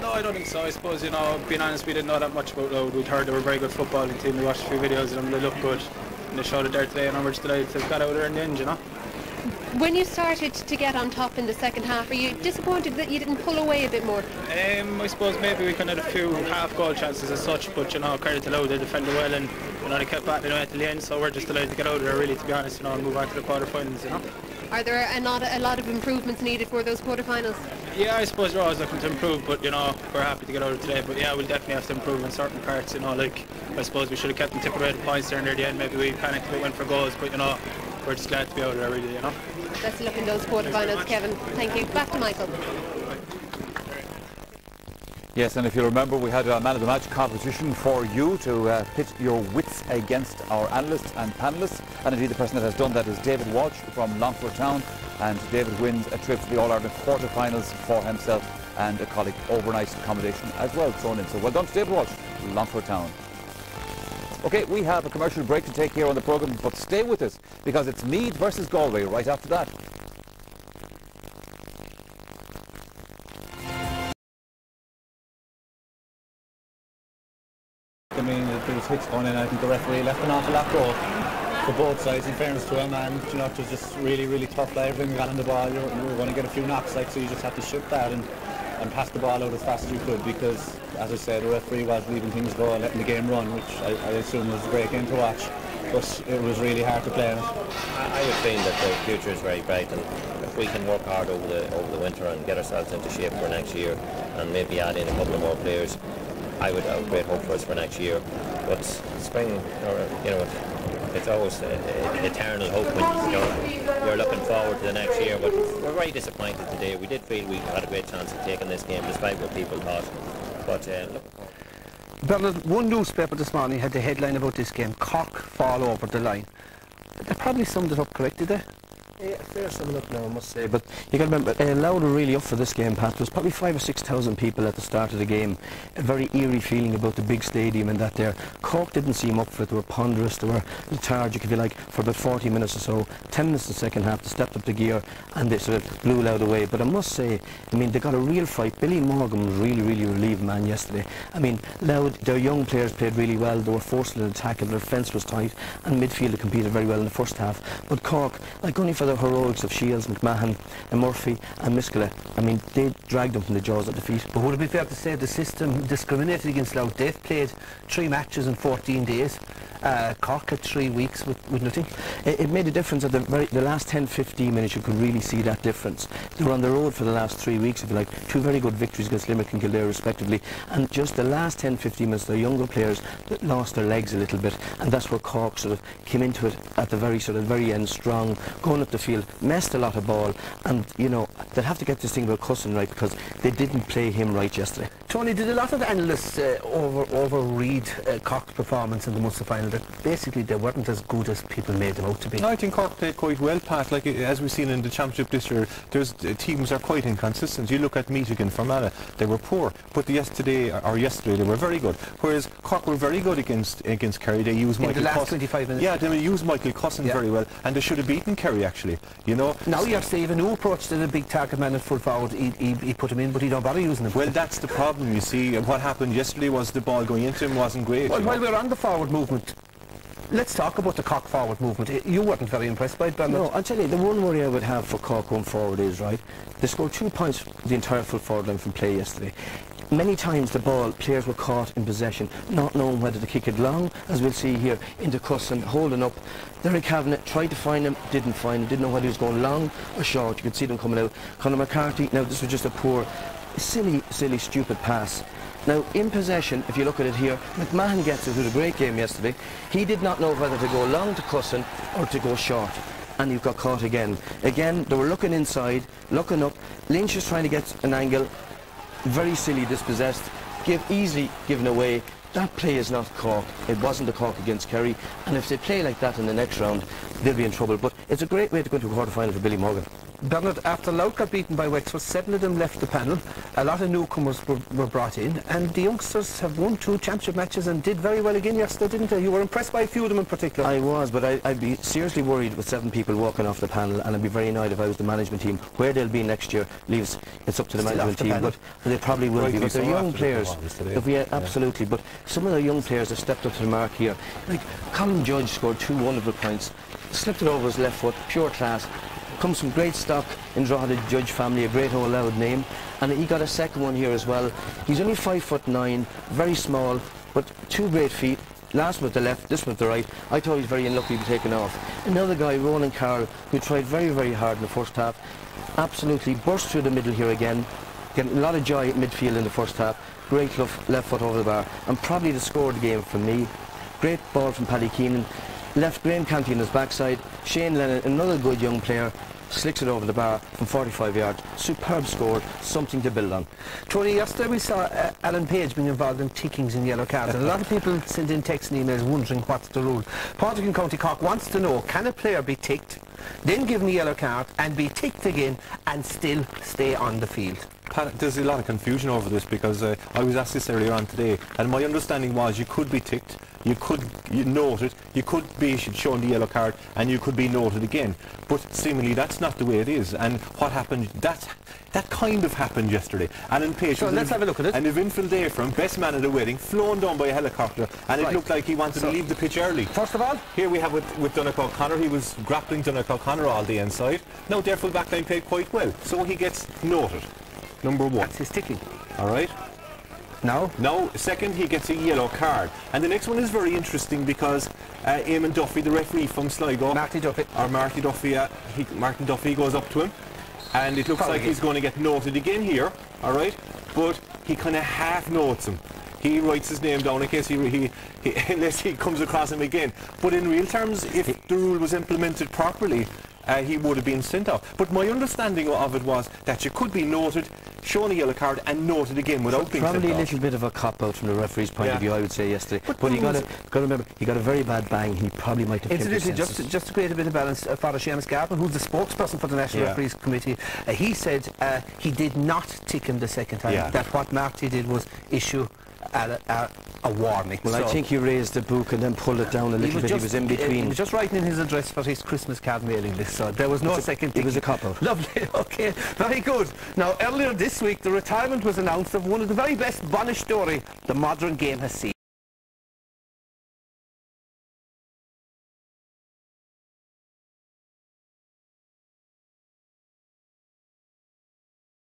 No, I don't think so. I suppose, you know, being honest, we didn't know that much about Louth. We'd heard they were a very good footballing team. We watched a few videos of them, they looked good, and they showed it there today, and I'm just delighted to have got out there in the end, you know. When you started to get on top in the second half, are you disappointed that you didn't pull away a bit more? I suppose maybe we kind of had a few half-goal chances as such, but, you know, credit to Louth, they defended well, and, you know, they kept battling away till the end, so we're just delighted to get out of there, really, to be honest, you know, and move on to the quarter-finals, you know. Are there a lot of improvements needed for those quarter-finals? Yeah, I suppose we're always looking to improve, but, you know, we're happy to get out of today, but yeah, we'll definitely have to improve in certain parts, you know, like, I suppose we should have kept them tipping away the points there near the end, maybe we panicked a bit, went for goals, but, you know, we're just glad to be out of there, really, you know. Let's look in those quarter-finals, Kevin. Thank you. Back to Michael. Yes, and if you remember, we had a man of the match competition for you to pit your wits against our analysts and panellists, and indeed the person that has done that is David Walsh from Longford Town, and David wins a trip to the All-Ireland quarter-finals for himself and a colleague overnight accommodation as well thrown in. So well done to David Walsh, Longford Town. Okay, we have a commercial break to take here on the programme, but stay with us because it's Meath versus Galway right after that. I mean, there was hits going in. I think the referee left an awful lot go for both sides, in fairness to him, and, you know, it was just really tough. Like, everything got on the ball, you were going to get a few knocks, like, so you just had to shoot that and pass the ball out as fast as you could, because, as I said, the referee was leaving things go and letting the game run, which I assume was a great game to watch, but it was really hard to play in it. I would feel that the future is very bright, and if we can work hard over the winter and get ourselves into shape for next year and maybe add in a couple of more players, I would have great hope for us for next year. But spring, you know, it's always eternal hope when you're looking forward to the next year. But we're very disappointed today. We did feel we had a great chance of taking this game, despite what people thought. But Bernard, one newspaper this morning had the headline about this game: Cork fall over the line. They probably summed it up correctly there. Yeah, fair summing up now, I must say. But you got to remember, Louth were really up for this game, Pat. There was probably 5,000 or 6,000 people at the start of the game. A very eerie feeling about the big stadium and that there. Cork didn't seem up for it. They were ponderous, they were lethargic, if you like, for about 40 minutes or so. 10 minutes in the second half, they stepped up the gear and they sort of blew Louth away. But I must say, I mean, they got a real fight. Billy Morgan was really, really relieved man yesterday. I mean, Louth, their young players played really well. They were forced in an attack and their defence was tight, and midfield they competed very well in the first half. But Cork, like only for the heroics of Shields, McMahon and Murphy and Miskela, I mean, they dragged them from the jaws of defeat. But would it be fair to say the system discriminated against Louth? They've played 3 matches in 14 days. Cork had 3 weeks with nothing. It made a difference at the last 10-15 minutes. You could really see that difference. They were on the road for the last 3 weeks, if you like. 2 very good victories against Limerick and Kildare respectively, and just the last 10-15 minutes, the younger players that lost their legs a little bit, and that's where Cork sort of came into it at the very end, strong, going up the field, messed a lot of ball, and you know, they'll have to get this thing about Cusson right, because they didn't play him right yesterday. Tony, did a lot of the analysts overread Cork's performance in the Munster final, that basically they weren't as good as people made them out to be? No, I think Cork played quite well, Pat. Like as we've seen in the championship this year, teams are quite inconsistent. You look at Meath against Fermanagh, they were poor, but yesterday they were very good. Whereas Cork were very good against Kerry. They used Michael Cusson. 25 minutes. Yeah, they used Michael Cusson very well, and they should have beaten Kerry actually. You know. Now you have Stephen, who approached a big target man at full forward. He put him in, but he don't bother using him. Well, that's the problem. You see, what happened yesterday was the ball going into him wasn't great. Well, while we're on the forward movement, let's talk about the Cork forward movement. You weren't very impressed by it, Bernard. No, I'll tell you, the one worry I would have for Cork going forward is, right, they scored 2 points the entire full forward line from play yesterday. Many times the ball, players were caught in possession, not knowing whether to kick it long, as we'll see here, into Cusson, holding up. Derek Kavanagh tried to find him, didn't find him, didn't know whether he was going long or short. You could see them coming out. Conor McCarthy, now this was just a poor, silly, stupid pass. Now, in possession, if you look at it here, McMahon gets it, who had a great game yesterday. He did not know whether to go long to Cusson or to go short. And you got caught again. Again, they were looking inside, looking up. Lynch is trying to get an angle. Very silly, dispossessed. Easily given away. That play is not Cork. It wasn't the Cork against Kerry. And if they play like that in the next round, they'll be in trouble. But it's a great way to go into a quarter-final for Billy Morgan. Bernard, after Louth got beaten by Wexford, 7 of them left the panel. A lot of newcomers were brought in, and the youngsters have won 2 championship matches and did very well again yesterday, didn't they? You were impressed by a few of them in particular. I was, but I'd be seriously worried with 7 people walking off the panel, and I'd be very annoyed if I was the management team. Where they'll be next year leaves it's up to the management team, but they probably will be. But they're young players. Absolutely, but some of the young players have stepped up to the mark here. Like Colin Judge scored 2 wonderful points, slipped it over his left foot, pure class. Comes from great stock in Drogheda Judge family, a great old Louth name, and he got a second one here as well. He's only 5'9", very small, but 2 great feet. Last one with the left, this one with the right. I thought he was very unlucky to be taken off. Another guy, Ronan Carroll, who tried very, very hard in the first half, absolutely burst through the middle here again, getting a lot of joy at midfield in the first half. Great left foot over the bar, and probably the score of the game for me. Great ball from Paddy Keenan. Left Graham Canty on his backside. Shane Lennon, another good young player, slicks it over the bar from 45 yards. Superb score, something to build on. Tony, yesterday we saw Alan Page being involved in tickings and yellow cards, and a lot of people sent in texts and emails wondering what's the rule. Portlaoise in County Cork wants to know, can a player be ticked, then given a yellow card, and be ticked again, and still stay on the field? Pat, there's a lot of confusion over this, because I was asked this earlier on today, and my understanding was you could be ticked, you note it, you could be shown the yellow card, and you could be noted again. But seemingly that's not the way it is. And what happened, that kind of happened yesterday. Alan Page, so let's have a look at it. And Vinfield Dayfram, best man at the wedding, flown down by a helicopter, and it looked like he wanted to leave the pitch early. First of all, here we have with Donnacha O'Connor. He was grappling Donnacha O'Connor all the inside. Now their full backline played quite well, so he gets noted. Number 1. That's his ticking. All right. Now, second, he gets a yellow card. And the next one is very interesting, because Eamon Duffy, the referee from Sligo, Martin Duffy goes up to him, and it looks like he's going to get noted again here, all right? But he kind of half notes him. He writes his name down in case he unless he comes across him again. But in real terms, if the rule was implemented properly, he would have been sent off. But my understanding of it was that you could be noted, shown a yellow card and noted again without being probably sent a off. little bit of a cop-out from the referee's point of view, I would say, yesterday. But you got to remember, he got a very bad bang. He probably might have incidentally, just to create a bit of balance, Father Seamus Garvin, who's the spokesperson for the National Referees Committee, he said he did not tick him the second time. That what Marty did was issue a warning. Well, so I think he raised the book and then pulled it down a little bit. He was in between. He was just writing in his address for his Christmas card mailing list, so there was no second tick. It was a cop-out. Lovely, okay, very good. Now, earlier this week, the retirement was announced of one of the very best Bonnish story the modern game has seen.